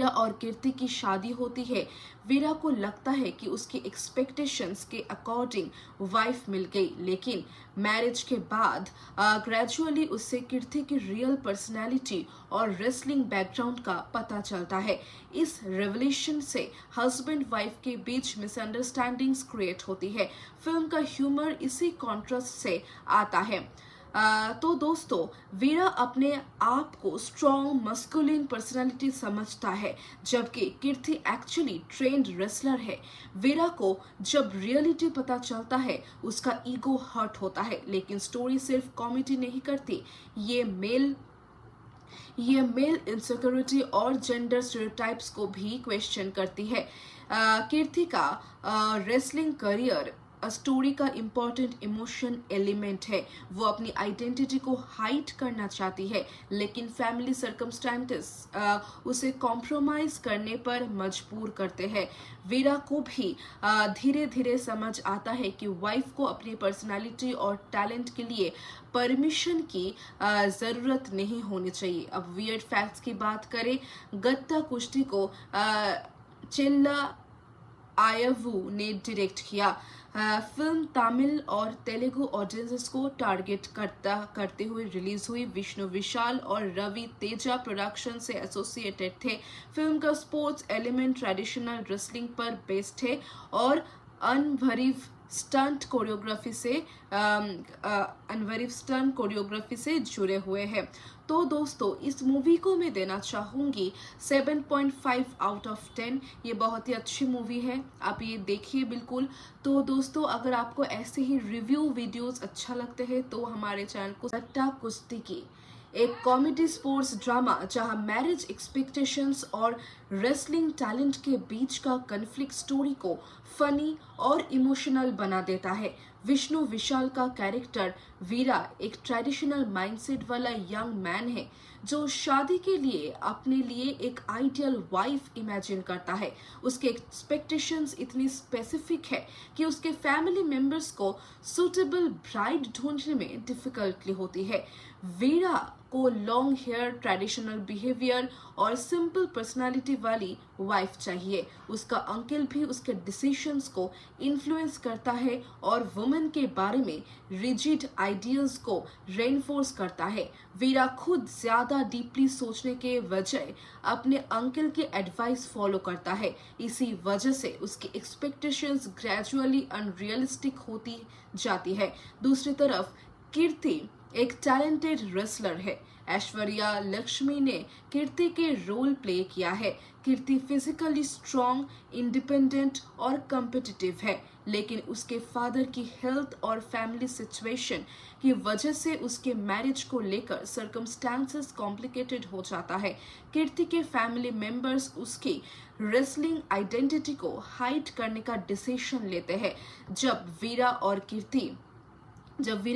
और कीर्ति की शादी होती है, वीरा को लगता है कि उसकी एक्सपेक्टेशंस के अकॉर्डिंग वाइफ मिल गई, लेकिन मैरिज के बाद ग्रेजुअली उससे कीर्ति की रियल पर्सनैलिटी और रेसलिंग बैकग्राउंड का पता चलता है। इस रेवलेशन से हस्बैंड वाइफ के बीच मिसअंडरस्टैंडिंग्स क्रिएट होती है। फिल्म का ह्यूमर इसी कॉन्ट्रास्ट से आता है। तो दोस्तों, वीरा अपने आप को स्ट्रॉन्ग मस्कुलिन पर्सनालिटी समझता है, जबकि कीर्ति एक्चुअली ट्रेन्ड रेसलर है। वीरा को जब रियलिटी पता चलता है, उसका ईगो हर्ट होता है, लेकिन स्टोरी सिर्फ कॉमेडी नहीं करती, ये मेल इनसिक्योरिटी और जेंडर स्टीरियोटाइप्स को भी क्वेश्चन करती है। कीर्ति का रेसलिंग करियर स्टोरी का इम्पोर्टेंट इमोशन एलिमेंट है। वो अपनी आइडेंटिटी को हाइड करना चाहती है, लेकिन फैमिली सर्कमस्टेंसेस उसे कॉम्प्रोमाइज करने पर मजबूर करते हैं। वीरा को भी धीरे धीरे समझ आता है कि वाइफ को अपनी पर्सनालिटी और टैलेंट के लिए परमिशन की जरूरत नहीं होनी चाहिए। अब वियर्ड फैक्ट्स की बात करें, गत्ता कुश्ती को चिल्ला आयवू ने डायरेक्ट किया। फिल्म तमिल और तेलुगु ऑडियंसेस को टारगेट करते हुए रिलीज हुई। विष्णु विशाल और रवि तेजा प्रोडक्शन से एसोसिएटेड थे। फिल्म का स्पोर्ट्स एलिमेंट ट्रेडिशनल रेसलिंग पर बेस्ड है और अनवरीव स्टंट कोरियोग्राफी से जुड़े हुए हैं। तो दोस्तों, इस मूवी को मैं देना चाहूंगी 7.5 आउट ऑफ 10। ये बहुत ही अच्छी मूवी है, आप ये देखिए बिल्कुल। तो दोस्तों, अगर आपको ऐसे ही रिव्यू वीडियोस अच्छा लगते हैं तो हमारे चैनल को गत्ता कुश्ती की एक कॉमेडी स्पोर्ट्स ड्रामा जहां मैरिज एक्सपेक्टेशंस और रेसलिंग टैलेंट के बीच का कन्फ्लिक्ट स्टोरी को फनी और इमोशनल बना देता है। विष्णु विशाल का कैरेक्टर वीरा एक ट्रेडिशनल माइंडसेट वाला यंग मैन है जो शादी के लिए अपने लिए एक आइडियल वाइफ इमेजिन करता है। उसके एक्सपेक्टेशंस इतनी स्पेसिफिक है कि उसके फैमिली मेंबर्स को सुटेबल ब्राइड ढूंढने में डिफिकल्टी होती है। वीरा को लॉन्ग हेयर, ट्रेडिशनल बिहेवियर और सिंपल पर्सनालिटी वाली वाइफ चाहिए। उसका अंकल भी उसके डिसीजंस को इन्फ्लुएंस करता है और वुमेन के बारे में रिजिड आइडियल्स को रेनफोर्स करता है। वीरा खुद ज्यादा डीपली सोचने के वजह अपने अंकल के एडवाइस फॉलो करता है। इसी वजह से उसकी एक्सपेक्टेशंस ग्रेजुअली अनरियलिस्टिक होती जाती है। दूसरी तरफ कीर्ति एक टैलेंटेड रेसलर है। ऐश्वर्या लक्ष्मी ने कीर्ति के रोल प्ले किया है। कीर्ति फिजिकली स्ट्रॉन्ग, इंडिपेंडेंट और कम्पिटिटिव है, लेकिन उसके फादर की हेल्थ और फैमिली सिचुएशन की वजह से उसके मैरिज को लेकर सर्कमस्टांसेस कॉम्प्लिकेटेड हो जाता है। कीर्ति के फैमिली मेंबर्स उसकी रेसलिंग आइडेंटिटी को हाइड करने का डिसीजन लेते हैं। जब वीरा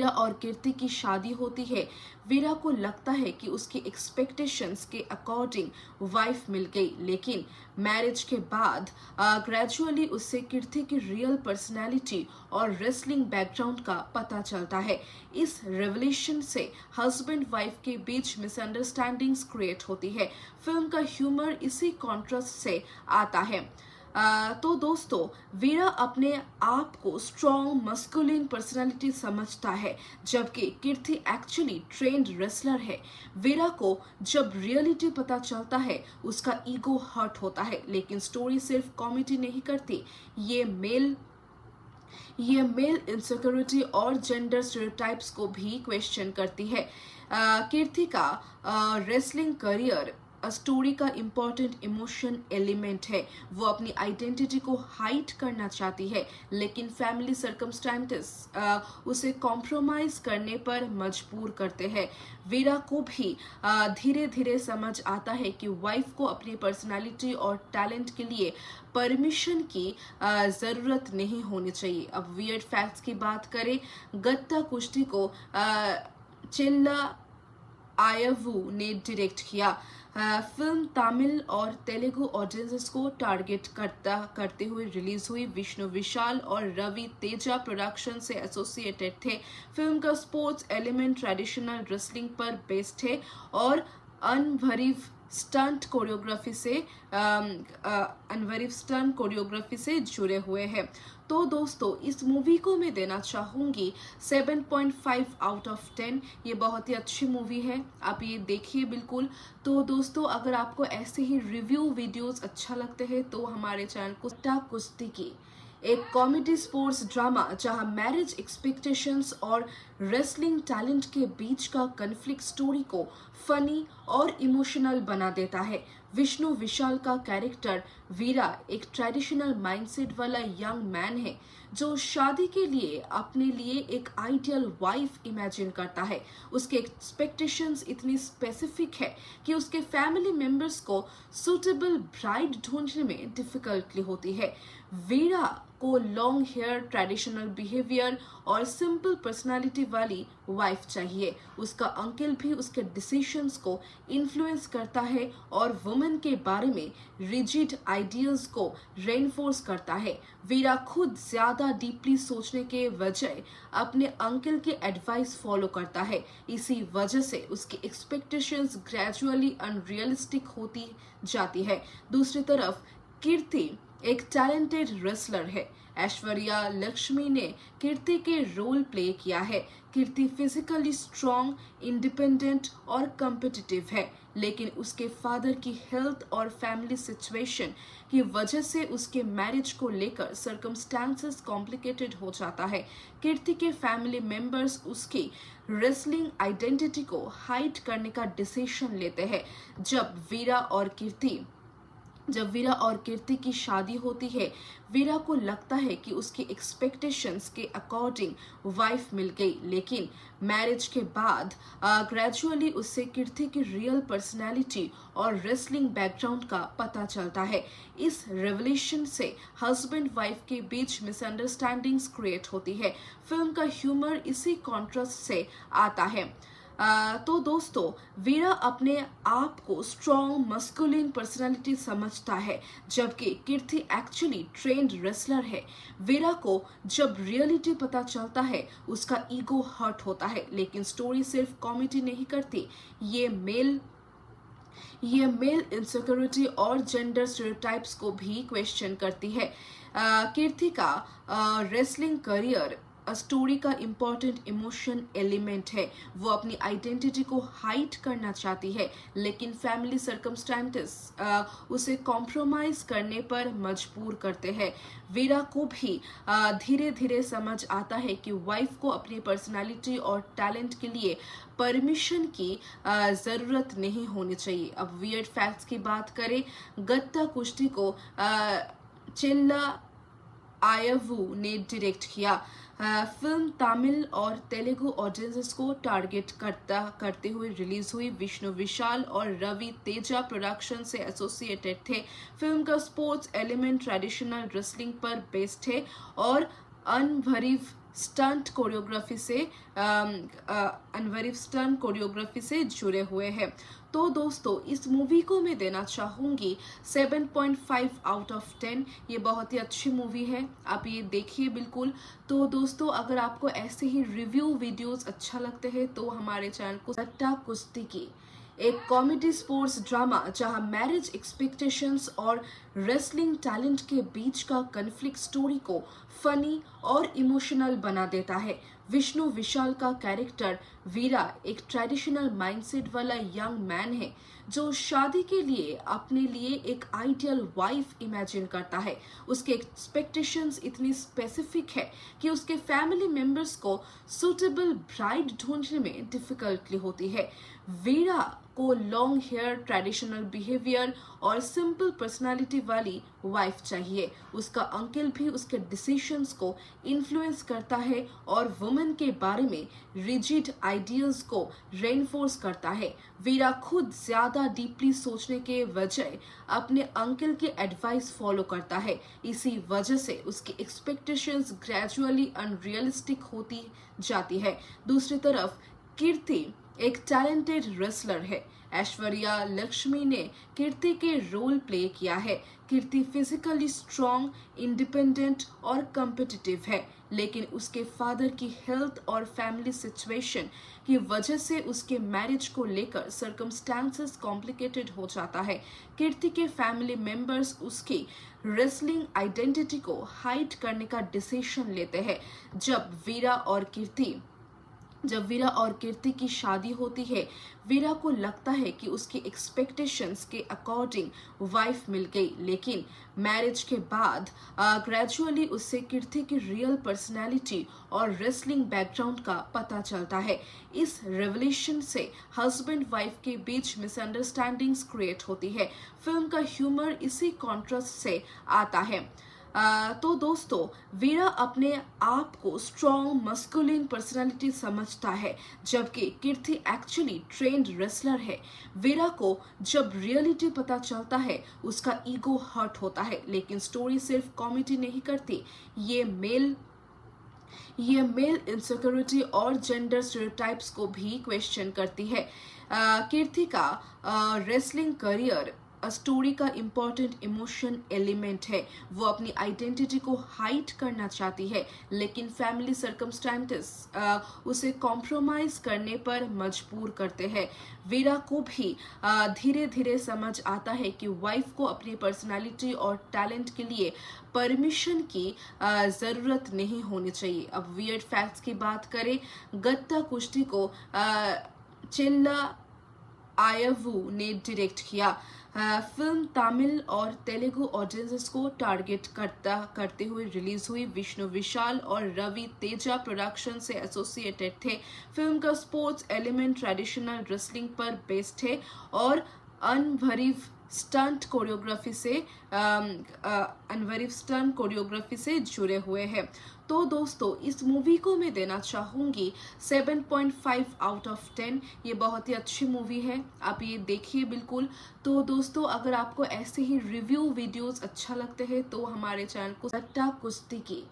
और कीर्ति की शादी होती है, वीरा को लगता है कि उसकी एक्सपेक्टेशंस के अकॉर्डिंग वाइफ मिल गई, लेकिन मैरिज के बाद ग्रेजुअली उससे कीर्ति की रियल पर्सनैलिटी और रेसलिंग बैकग्राउंड का पता चलता है। इस रेवलेशन से हस्बैंड वाइफ के बीच मिसअंडरस्टैंडिंग्स क्रिएट होती है। फिल्म का ह्यूमर इसी कॉन्ट्रास्ट से आता है। तो दोस्तों, वीरा अपने आप को स्ट्रॉन्ग मस्कुलिन पर्सनालिटी समझता है, जबकि कीर्ति एक्चुअली ट्रेंड रेसलर है। वीरा को जब रियलिटी पता चलता है, उसका ईगो हर्ट होता है, लेकिन स्टोरी सिर्फ कॉमेडी नहीं करती, ये मेल इनसिक्योरिटी और जेंडर स्टेरियोटाइप्स को भी क्वेश्चन करती है। कीर्ति का रेसलिंग करियर स्टोरी का इम्पोर्टेंट इमोशन एलिमेंट है। वो अपनी आइडेंटिटी को हाइड करना चाहती है, लेकिन फैमिली सर्कमस्टेंसेस उसे कॉम्प्रोमाइज करने पर मजबूर करते हैं। वीरा को भी धीरे धीरे समझ आता है कि वाइफ को अपनी पर्सनालिटी और टैलेंट के लिए परमिशन की जरूरत नहीं होनी चाहिए। अब वियर्ड फैक्ट्स की बात करें, गत्ता कुश्ती को चिल्ला आयवू ने डायरेक्ट किया। फिल्म तमिल और तेलुगु ऑडियंसेस को टारगेट करते हुए रिलीज हुई। विष्णु विशाल और रवि तेजा प्रोडक्शन से एसोसिएटेड थे। फिल्म का स्पोर्ट्स एलिमेंट ट्रेडिशनल रेसलिंग पर बेस्ड है और अनवरीव स्टंट कोरियोग्राफी से जुड़े हुए हैं। तो दोस्तों, इस मूवी को मैं देना चाहूंगी 7.5 आउट ऑफ 10। ये बहुत ही अच्छी मूवी है, आप ये देखिए बिल्कुल। तो दोस्तों, अगर आपको ऐसे ही रिव्यू वीडियोस अच्छा लगते हैं तो हमारे चैनल को कुश्ती की एक कॉमेडी स्पोर्ट्स ड्रामा जहां मैरिज एक्सपेक्टेशंस और रेसलिंग टैलेंट के बीच का कन्फ्लिक्ट स्टोरी को फनी और इमोशनल बना देता है। विष्णु विशाल का कैरेक्टर वीरा एक ट्रेडिशनल माइंडसेट वाला यंग मैन है जो शादी के लिए अपने लिए एक आइडियल वाइफ इमेजिन करता है। उसके एक्सपेक्टेशंस इतनी स्पेसिफिक है कि उसके फैमिली मेंबर्स को सूटेबल ब्राइड ढूंढने में डिफिकल्टी होती है। वीरा को लॉन्ग हेयर, ट्रेडिशनल बिहेवियर और सिंपल पर्सनालिटी वाली वाइफ चाहिए। उसका अंकल भी उसके डिसीजंस को इन्फ्लुएंस करता है और वुमेन के बारे में रिजिड आइडियल्स को रेनफोर्स करता है। वीरा खुद ज्यादा डीपली सोचने के वजह अपने अंकल के एडवाइस फॉलो करता है। इसी वजह से उसकी एक्सपेक्टेशंस ग्रेजुअली अनरियलिस्टिक होती जाती है। दूसरी तरफ कीर्ति एक टैलेंटेड रेसलर है। ऐश्वर्या लक्ष्मी ने कीर्ति के रोल प्ले किया है। कीर्ति फिजिकली स्ट्रॉन्ग, इंडिपेंडेंट और कम्पिटिटिव है, लेकिन उसके फादर की हेल्थ और फैमिली सिचुएशन की वजह से उसके मैरिज को लेकर सर्कमस्टांसेस कॉम्प्लिकेटेड हो जाता है। कीर्ति के फैमिली मेंबर्स उसकी रेसलिंग आइडेंटिटी को हाइड करने का डिसीजन लेते हैं। जब वीरा और कीर्ति की शादी होती है, वीरा को लगता है कि उसकी एक्सपेक्टेशंस के अकॉर्डिंग वाइफ मिल गई, लेकिन मैरिज के बाद ग्रेजुअली उससे कीर्ति की रियल पर्सनैलिटी और रेसलिंग बैकग्राउंड का पता चलता है। इस रेवलेशन से हस्बैंड वाइफ के बीच मिसअंडरस्टैंडिंग्स क्रिएट होती है। फिल्म का ह्यूमर इसी कॉन्ट्रास्ट से आता है। तो दोस्तों, वीरा अपने आप को स्ट्रॉन्ग मस्कुलिन पर्सनालिटी समझता है, जबकि कीर्ति एक्चुअली ट्रेंड रेसलर है। वीरा को जब रियलिटी पता चलता है, उसका ईगो हर्ट होता है, लेकिन स्टोरी सिर्फ कॉमेडी नहीं करती, ये मेल इनसिक्योरिटी और जेंडर स्टेरियोटाइप्स को भी क्वेश्चन करती है। कीर्ति का रेसलिंग करियर स्टोरी का इम्पोर्टेंट इमोशन एलिमेंट है। वो अपनी आइडेंटिटी को हाइड करना चाहती है, लेकिन फैमिली सर्कमस्टेंसेस उसे कॉम्प्रोमाइज करने पर मजबूर करते हैं। वीरा को भी धीरे धीरे समझ आता है कि वाइफ को अपनी पर्सनालिटी और टैलेंट के लिए परमिशन की ज़रूरत नहीं होनी चाहिए। अब वियर्ड फैक्ट्स की बात करें, गत्ता कुश्ती को चिल्ला आयवू ने डायरेक्ट किया। फिल्म तमिल और तेलुगु ऑडियंसेस को टारगेट करते हुए रिलीज हुई। विष्णु विशाल और रवि तेजा प्रोडक्शन से एसोसिएटेड थे। फिल्म का स्पोर्ट्स एलिमेंट ट्रेडिशनल रेसलिंग पर बेस्ड है और अनवरीव स्टंट कोरियोग्राफी से जुड़े हुए हैं। तो दोस्तों, इस मूवी को मैं देना चाहूँगी 7.5 आउट ऑफ 10। ये बहुत ही अच्छी मूवी है, आप ये देखिए बिल्कुल। तो दोस्तों, अगर आपको ऐसे ही रिव्यू वीडियोस अच्छा लगते हैं तो हमारे चैनल को गत्ता कुश्ती की एक कॉमेडी स्पोर्ट्स ड्रामा जहां मैरिज एक्सपेक्टेशंस और रेसलिंग टैलेंट के बीच का कन्फ्लिक्ट स्टोरी को फनी और इमोशनल बना देता है। विष्णु विशाल का कैरेक्टर वीरा एक ट्रेडिशनल माइंडसेट वाला यंग मैन है जो शादी के लिए अपने लिए एक आइडियल वाइफ इमेजिन करता है। उसके एक्सपेक्टेशंस इतनी स्पेसिफिक है कि उसके फैमिली मेंबर्स को सूटेबल ब्राइड ढूंढने में डिफिकल्टी होती है। वीरा को लॉन्ग हेयर, ट्रेडिशनल बिहेवियर और सिंपल पर्सनालिटी वाली वाइफ चाहिए। उसका अंकल भी उसके डिसीजंस को इन्फ्लुएंस करता है और वुमेन के बारे में रिजिड आइडियल्स को रेनफोर्स करता है। वीरा खुद ज्यादा डीपली सोचने के वजह अपने अंकल के एडवाइस फॉलो करता है। इसी वजह से उसकी एक्सपेक्टेशंस ग्रेजुअली अनरियलिस्टिक होती जाती है। दूसरी तरफ कीर्ति एक टैलेंटेड रेसलर है। ऐश्वर्या लक्ष्मी ने कीर्ति के रोल प्ले किया है। कीर्ति फिजिकली स्ट्रॉन्ग, इंडिपेंडेंट और कम्पिटिटिव है, लेकिन उसके फादर की हेल्थ और फैमिली सिचुएशन की वजह से उसके मैरिज को लेकर सर्कमस्टेंसेस कॉम्प्लिकेटेड हो जाता है। कीर्ति के फैमिली मेंबर्स उसकी रेसलिंग आइडेंटिटी को हाइड करने का डिसीजन लेते हैं। जब वीरा और कीर्ति की शादी होती है, वीरा को लगता है कि उसकी एक्सपेक्टेशंस के अकॉर्डिंग वाइफ मिल गई, लेकिन मैरिज के बाद ग्रेजुअली उससे कीर्ति की रियल पर्सनैलिटी और रेसलिंग बैकग्राउंड का पता चलता है। इस रेवलेशन से हस्बैंड वाइफ के बीच मिसअंडरस्टैंडिंग्स क्रिएट होती है। फिल्म का ह्यूमर इसी कॉन्ट्रास्ट से आता है। तो दोस्तों, वीरा अपने आप को स्ट्रॉन्ग मस्कुलिन पर्सनालिटी समझता है, जबकि कीर्ति एक्चुअली ट्रेंड रेसलर है। वीरा को जब रियलिटी पता चलता है, उसका ईगो हर्ट होता है, लेकिन स्टोरी सिर्फ कॉमेडी नहीं करती, ये मेल इनसिक्योरिटी और जेंडर स्टेरियोटाइप्स को भी क्वेश्चन करती है। कीर्ति का रेसलिंग करियर स्टोरी का इम्पोर्टेंट इमोशन एलिमेंट है। वो अपनी आइडेंटिटी को हाइड करना चाहती है, लेकिन फैमिली सर्कमस्टेंसेस उसे कॉम्प्रोमाइज करने पर मजबूर करते हैं। वीरा को भी धीरे धीरे समझ आता है कि वाइफ को अपनी पर्सनालिटी और टैलेंट के लिए परमिशन की ज़रूरत नहीं होनी चाहिए। अब वियर्ड फैक्ट्स की बात करें, गत्ता कुश्ती को चिल्ला आयवू ने डायरेक्ट किया। फिल्म तमिल और तेलुगु ऑडियंसेस को टारगेट करते हुए रिलीज हुई। विष्णु विशाल और रवि तेजा प्रोडक्शन से एसोसिएटेड थे। फिल्म का स्पोर्ट्स एलिमेंट ट्रेडिशनल रेसलिंग पर बेस्ड है और अनवरीव स्टंट कोरियोग्राफी से जुड़े हुए हैं। तो दोस्तों, इस मूवी को मैं देना चाहूँगी 7.5 आउट ऑफ 10। ये बहुत ही अच्छी मूवी है, आप ये देखिए बिल्कुल। तो दोस्तों, अगर आपको ऐसे ही रिव्यू वीडियोस अच्छा लगते हैं तो हमारे चैनल को गत्ता कुश्ती की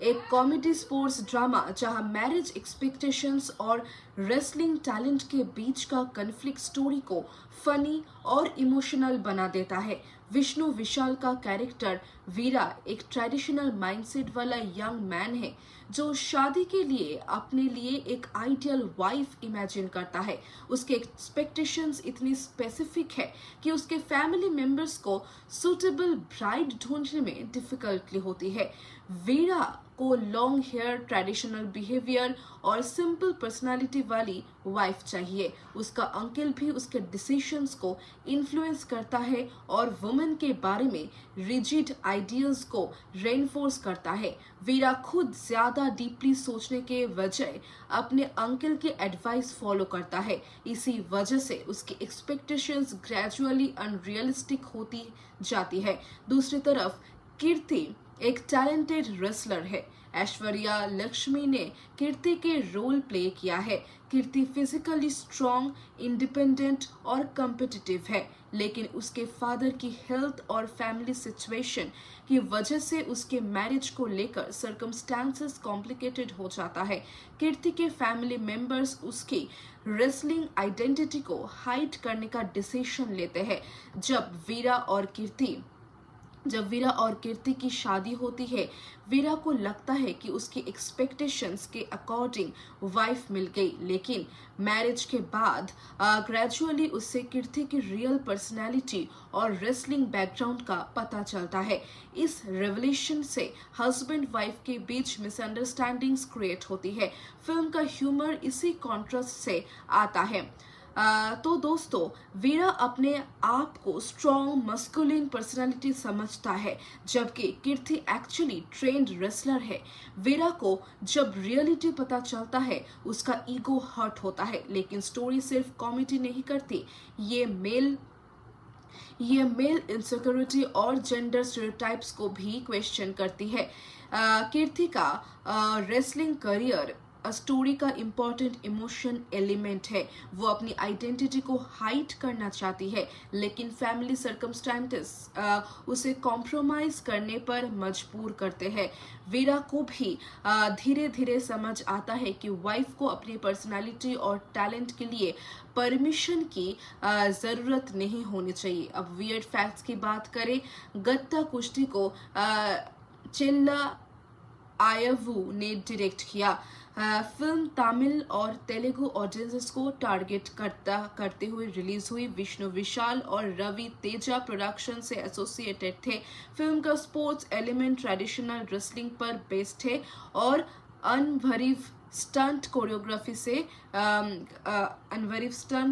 एक कॉमेडी स्पोर्ट्स ड्रामा जहां मैरिज एक्सपेक्टेशंस और रेसलिंग टैलेंट के बीच का कन्फ्लिक्ट स्टोरी को फनी और इमोशनल बना देता है। विष्णु विशाल का कैरेक्टर वीरा एक ट्रेडिशनल माइंडसेट वाला यंग मैन है जो शादी के लिए अपने लिए एक आइडियल वाइफ इमेजिन करता है। उसके एक्सपेक्टेशंस इतनी स्पेसिफिक है कि उसके फैमिली मेंबर्स को सुटेबल ब्राइड ढूंढने में डिफिकल्टी होती है। वीरा को लॉन्ग हेयर, ट्रेडिशनल बिहेवियर और सिंपल पर्सनालिटी वाली वाइफ चाहिए। उसका अंकल भी उसके डिसीजंस को इन्फ्लुएंस करता है और वुमेन के बारे में रिजिड आइडियल्स को रेनफोर्स करता है। वीरा खुद ज्यादा डीपली सोचने के वजह अपने अंकल के एडवाइस फॉलो करता है। इसी वजह से उसकी एक्सपेक्टेशंस ग्रेजुअली अनरियलिस्टिक होती जाती है। दूसरी तरफ कीर्ति एक टैलेंटेड रेसलर है। ऐश्वर्या लक्ष्मी ने कीर्ति के रोल प्ले किया है। कीर्ति फिजिकली स्ट्रॉन्ग, इंडिपेंडेंट और कम्पिटिटिव है, लेकिन उसके फादर की हेल्थ और फैमिली सिचुएशन की वजह से उसके मैरिज को लेकर सर्कमस्टांसेस कॉम्प्लिकेटेड हो जाता है। कीर्ति के फैमिली मेंबर्स उसकी रेसलिंग आइडेंटिटी को हाइड करने का डिसीजन लेते हैं। जब वीरा और कीर्ति की शादी होती है, वीरा को लगता है कि उसकी एक्सपेक्टेशंस के अकॉर्डिंग वाइफ मिल गई, लेकिन मैरिज के बाद ग्रेजुअली उससे कीर्ति की रियल पर्सनैलिटी और रेसलिंग बैकग्राउंड का पता चलता है। इस रेवलेशन से हस्बैंड वाइफ के बीच मिसअंडरस्टैंडिंग्स क्रिएट होती है। फिल्म का ह्यूमर इसी कॉन्ट्रास्ट से आता है। तो दोस्तों, वीरा अपने आप को स्ट्रॉन्ग मस्कुलिन पर्सनालिटी समझता है, जबकि कीर्ति एक्चुअली ट्रेन्ड रेसलर है। वीरा को जब रियलिटी पता चलता है, उसका ईगो हर्ट होता है, लेकिन स्टोरी सिर्फ कॉमेडी नहीं करती, ये मेल इनसिक्योरिटी और जेंडर स्टीरियोटाइप्स को भी क्वेश्चन करती है। कीर्ति का रेसलिंग करियर स्टोरी का इम्पोर्टेंट इमोशन एलिमेंट है। वो अपनी आइडेंटिटी को हाइड करना चाहती है, लेकिन फैमिली सर्कमस्टेंसेस उसे कॉम्प्रोमाइज करने पर मजबूर करते हैं। वीरा को भी धीरे धीरे समझ आता है कि वाइफ को अपनी पर्सनालिटी और टैलेंट के लिए परमिशन की ज़रूरत नहीं होनी चाहिए। अब वियर्ड फैक्ट्स की बात करें, गत्ता कुश्ती को चिल्ला आयवू ने डायरेक्ट किया। फिल्म तमिल और तेलुगु ऑडियंसेस को टारगेट करते हुए रिलीज हुई। विष्णु विशाल और रवि तेजा प्रोडक्शन से एसोसिएटेड थे। फिल्म का स्पोर्ट्स एलिमेंट ट्रेडिशनल रेसलिंग पर बेस्ड है और अनवरीव स्टंट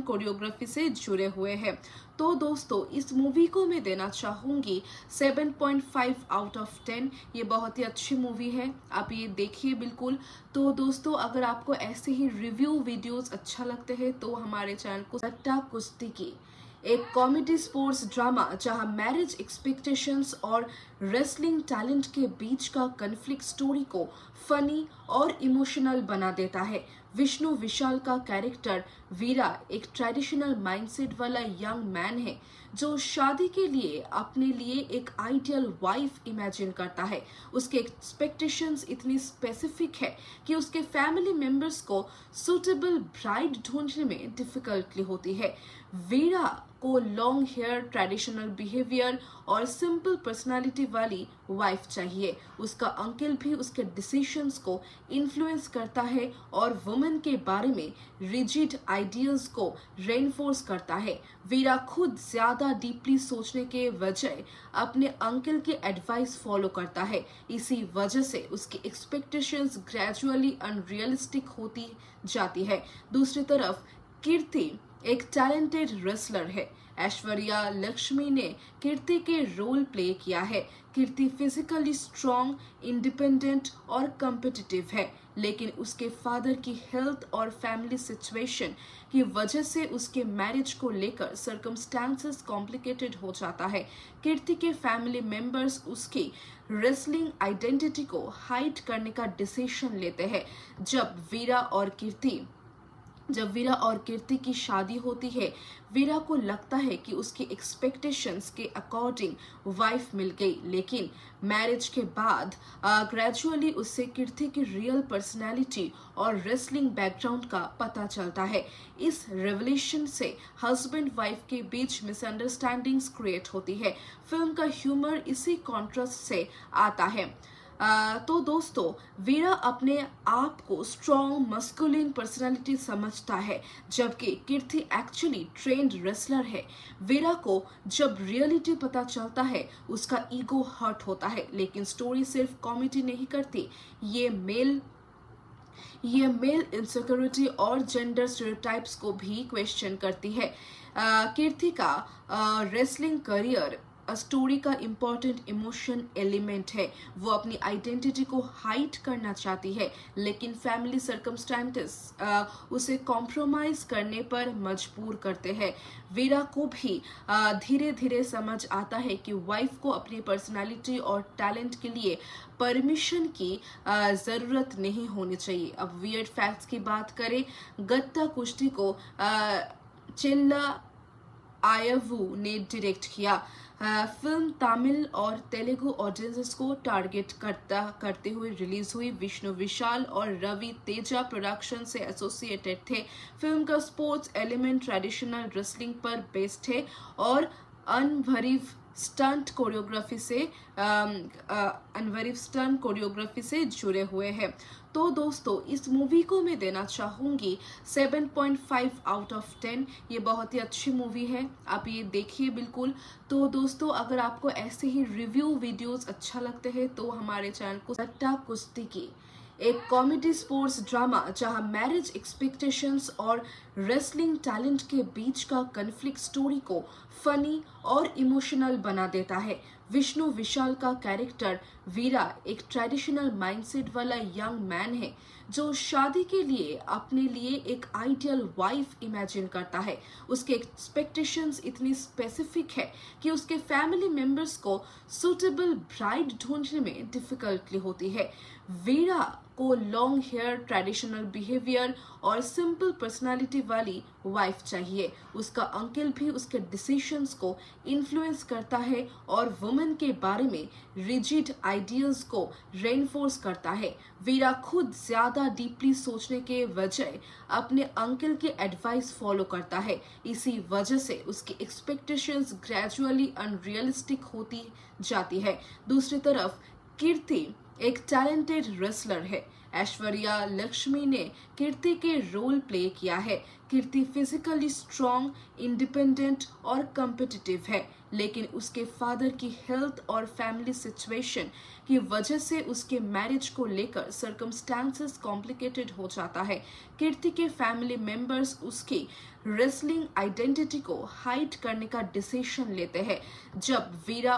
कोरियोग्राफी से जुड़े हुए हैं। तो दोस्तों, इस मूवी को मैं देना चाहूँगी 7.5 आउट ऑफ 10। ये बहुत ही अच्छी मूवी है, आप ये देखिए बिल्कुल। तो दोस्तों, अगर आपको ऐसे ही रिव्यू वीडियोस अच्छा लगते हैं तो हमारे चैनल को गत्ता कुश्ती की एक कॉमेडी स्पोर्ट्स ड्रामा जहां मैरिज एक्सपेक्टेशंस और रेसलिंग टैलेंट के बीच का कन्फ्लिक्ट स्टोरी को फनी और इमोशनल बना देता है। विष्णु विशाल का कैरेक्टर वीरा एक ट्रेडिशनल माइंडसेट वाला यंग मैन है जो शादी के लिए अपने लिए एक आइडियल वाइफ इमेजिन करता है। उसके एक्सपेक्टेशंस इतनी स्पेसिफिक है कि उसके फैमिली मेंबर्स को सुटेबल ब्राइड ढूंढने में डिफिकल्टी होती है। वीरा को लॉन्ग हेयर, ट्रेडिशनल बिहेवियर और सिंपल पर्सनालिटी वाली वाइफ चाहिए। उसका अंकल भी उसके डिसीजंस को इन्फ्लुएंस करता है और वुमेन के बारे में रिजिड आइडियल्स को रेनफोर्स करता है। वीरा खुद ज्यादा डीपली सोचने के वजह अपने अंकल के एडवाइस फॉलो करता है। इसी वजह से उसकी एक्सपेक्टेशंस ग्रेजुअली अनरियलिस्टिक होती जाती है। दूसरी तरफ कीर्ति एक टैलेंटेड रेसलर है। ऐश्वर्या लक्ष्मी ने कीर्ति के रोल प्ले किया है। कीर्ति फिजिकली स्ट्रॉन्ग, इंडिपेंडेंट और कम्पिटिटिव है, लेकिन उसके फादर की हेल्थ और फैमिली सिचुएशन की वजह से उसके मैरिज को लेकर सर्कमस्टांसेस कॉम्प्लिकेटेड हो जाता है। कीर्ति के फैमिली मेंबर्स उसकी रेसलिंग आइडेंटिटी को हाइड करने का डिसीजन लेते हैं। जब वीरा और कीर्ति जब वीरा और कीर्ति की शादी होती है, वीरा को लगता है कि उसकी एक्सपेक्टेशंस के अकॉर्डिंग वाइफ मिल गई, लेकिन मैरिज के बाद ग्रेजुअली उससे कीर्ति की रियल पर्सनैलिटी और रेसलिंग बैकग्राउंड का पता चलता है। इस रेवलेशन से हस्बैंड वाइफ के बीच मिसअंडरस्टैंडिंग्स क्रिएट होती है। फिल्म का ह्यूमर इसी कॉन्ट्रास्ट से आता है। तो दोस्तों, वीरा अपने आप को स्ट्रॉन्ग मस्कुलिन पर्सनालिटी समझता है, जबकि कीर्ति एक्चुअली ट्रेंड रेसलर है। वीरा को जब रियलिटी पता चलता है, उसका ईगो हर्ट होता है, लेकिन स्टोरी सिर्फ कॉमेडी नहीं करती, ये मेल इनसिक्योरिटी और जेंडर स्टेरियोटाइप्स को भी क्वेश्चन करती है। कीर्ति का रेसलिंग करियर स्टोरी का इम्पोर्टेंट इमोशन एलिमेंट है। वो अपनी आइडेंटिटी को हाइड करना चाहती है, लेकिन फैमिली सर्कमस्टेंसेस उसे कॉम्प्रोमाइज करने पर मजबूर करते हैं। वीरा को भी धीरे धीरे समझ आता है कि वाइफ को अपनी पर्सनालिटी और टैलेंट के लिए परमिशन की ज़रूरत नहीं होनी चाहिए। अब वियर्ड फैक्ट्स की बात करें, गत्ता कुश्ती को चिल्ला आयवू ने डायरेक्ट किया। फिल्म तमिल और तेलुगु ऑडियंसेस को टारगेट करते हुए रिलीज हुई। विष्णु विशाल और रवि तेजा प्रोडक्शन से एसोसिएटेड थे। फिल्म का स्पोर्ट्स एलिमेंट ट्रेडिशनल रेसलिंग पर बेस्ड है और अनवरीव स्टंट कोरियोग्राफी से जुड़े हुए हैं। तो दोस्तों, इस मूवी को मैं देना चाहूँगी 7.5 आउट ऑफ 10। ये बहुत ही अच्छी मूवी है, आप ये देखिए बिल्कुल। तो दोस्तों, अगर आपको ऐसे ही रिव्यू वीडियोस अच्छा लगते हैं तो हमारे चैनल को गट्टा कुश्ती की एक कॉमेडी स्पोर्ट्स ड्रामा जहां मैरिज एक्सपेक्टेशंस और रेसलिंग टैलेंट के बीच का कन्फ्लिक्ट स्टोरी को फनी और इमोशनल बना देता है। विष्णु विशाल का कैरेक्टर वीरा एक ट्रेडिशनल माइंडसेट वाला यंग मैन है जो शादी के लिए अपने लिए एक आइडियल वाइफ इमेजिन करता है। उसके एक्सपेक्टेशंस इतनी स्पेसिफिक है कि उसके फैमिली मेंबर्स को सूटेबल ब्राइड ढूंढने में डिफिकल्टी होती है। वीरा को लॉन्ग हेयर, ट्रेडिशनल बिहेवियर और सिंपल पर्सनालिटी वाली वाइफ चाहिए। उसका अंकल भी उसके डिसीजंस को इन्फ्लुएंस करता है और वुमेन के बारे में रिजिड आइडियल्स को रेनफोर्स करता है। वीरा खुद ज्यादा डीपली सोचने के वजह अपने अंकल के एडवाइस फॉलो करता है। इसी वजह से उसकी एक्सपेक्टेशंस ग्रेजुअली अनरियलिस्टिक होती जाती है। दूसरी तरफ कीर्ति एक टैलेंटेड रेसलर है। ऐश्वर्या लक्ष्मी ने कीर्ति के रोल प्ले किया है। कीर्ति फिजिकली स्ट्रॉन्ग, इंडिपेंडेंट और कम्पिटिटिव है, लेकिन उसके फादर की हेल्थ और फैमिली सिचुएशन की वजह से उसके मैरिज को लेकर सर्कमस्टांसेस कॉम्प्लिकेटेड हो जाता है। कीर्ति के फैमिली मेंबर्स उसकी रेसलिंग आइडेंटिटी को हाइड करने का डिसीजन लेते हैं। जब वीरा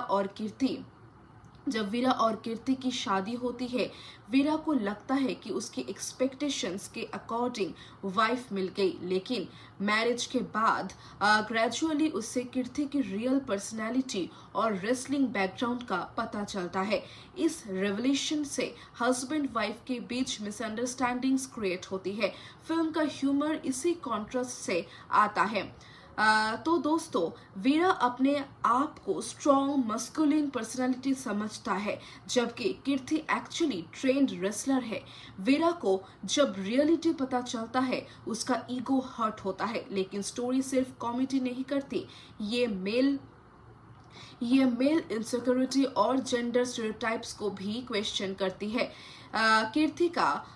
और कीर्ति की शादी होती है, वीरा को लगता है कि उसकी एक्सपेक्टेशंस के अकॉर्डिंग वाइफ मिल गई, लेकिन मैरिज के बाद ग्रेजुअली उससे कीर्ति की रियल पर्सनैलिटी और रेसलिंग बैकग्राउंड का पता चलता है। इस रेवलेशन से हस्बैंड वाइफ के बीच मिसअंडरस्टैंडिंग्स क्रिएट होती है। फिल्म का ह्यूमर इसी कॉन्ट्रास्ट से आता है। तो दोस्तों, वीरा अपने आप को स्ट्रॉन्ग मस्कुलिन पर्सनालिटी समझता है, जबकि कीर्ति एक्चुअली ट्रेंड रेसलर है। वीरा को जब रियलिटी पता चलता है, उसका ईगो हर्ट होता है, लेकिन स्टोरी सिर्फ कॉमेडी नहीं करती, ये मेल इनसिक्योरिटी और जेंडर स्टेरियोटाइप्स को भी क्वेश्चन करती है। कीर्ति का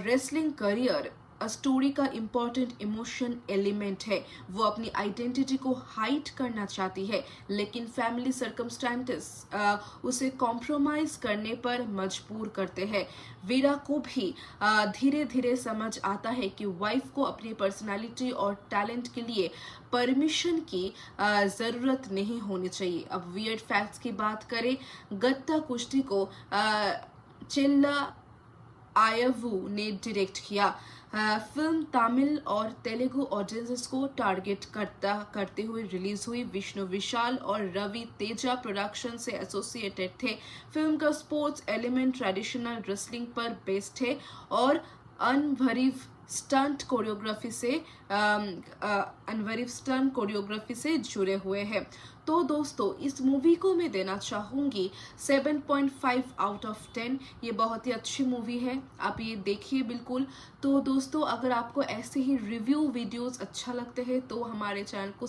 रेसलिंग करियर स्टोरी का इम्पोर्टेंट इमोशन एलिमेंट है। वो अपनी आइडेंटिटी को हाइड करना चाहती है, लेकिन फैमिली सर्कमस्टेंसेस उसे कॉम्प्रोमाइज करने पर मजबूर करते हैं। वीरा को भी धीरे धीरे समझ आता है कि वाइफ को अपनी पर्सनालिटी और टैलेंट के लिए परमिशन की ज़रूरत नहीं होनी चाहिए। अब वियर्ड फैक्ट्स की बात करें, गत्ता कुश्ती को चिल्ला आयवू ने डायरेक्ट किया। फिल्म तमिल और तेलुगु ऑडियंसेस को टारगेट करते हुए रिलीज हुई। विष्णु विशाल और रवि तेजा प्रोडक्शन से एसोसिएटेड थे। फिल्म का स्पोर्ट्स एलिमेंट ट्रेडिशनल रेसलिंग पर बेस्ड है और अनवरीव स्टंट कोरियोग्राफी से जुड़े हुए हैं। तो दोस्तों इस मूवी को मैं देना चाहूँगी 7.5 आउट ऑफ 10। ये बहुत ही अच्छी मूवी है, आप ये देखिए बिल्कुल। तो दोस्तों अगर आपको ऐसे ही रिव्यू वीडियोस अच्छा लगते हैं तो हमारे चैनल को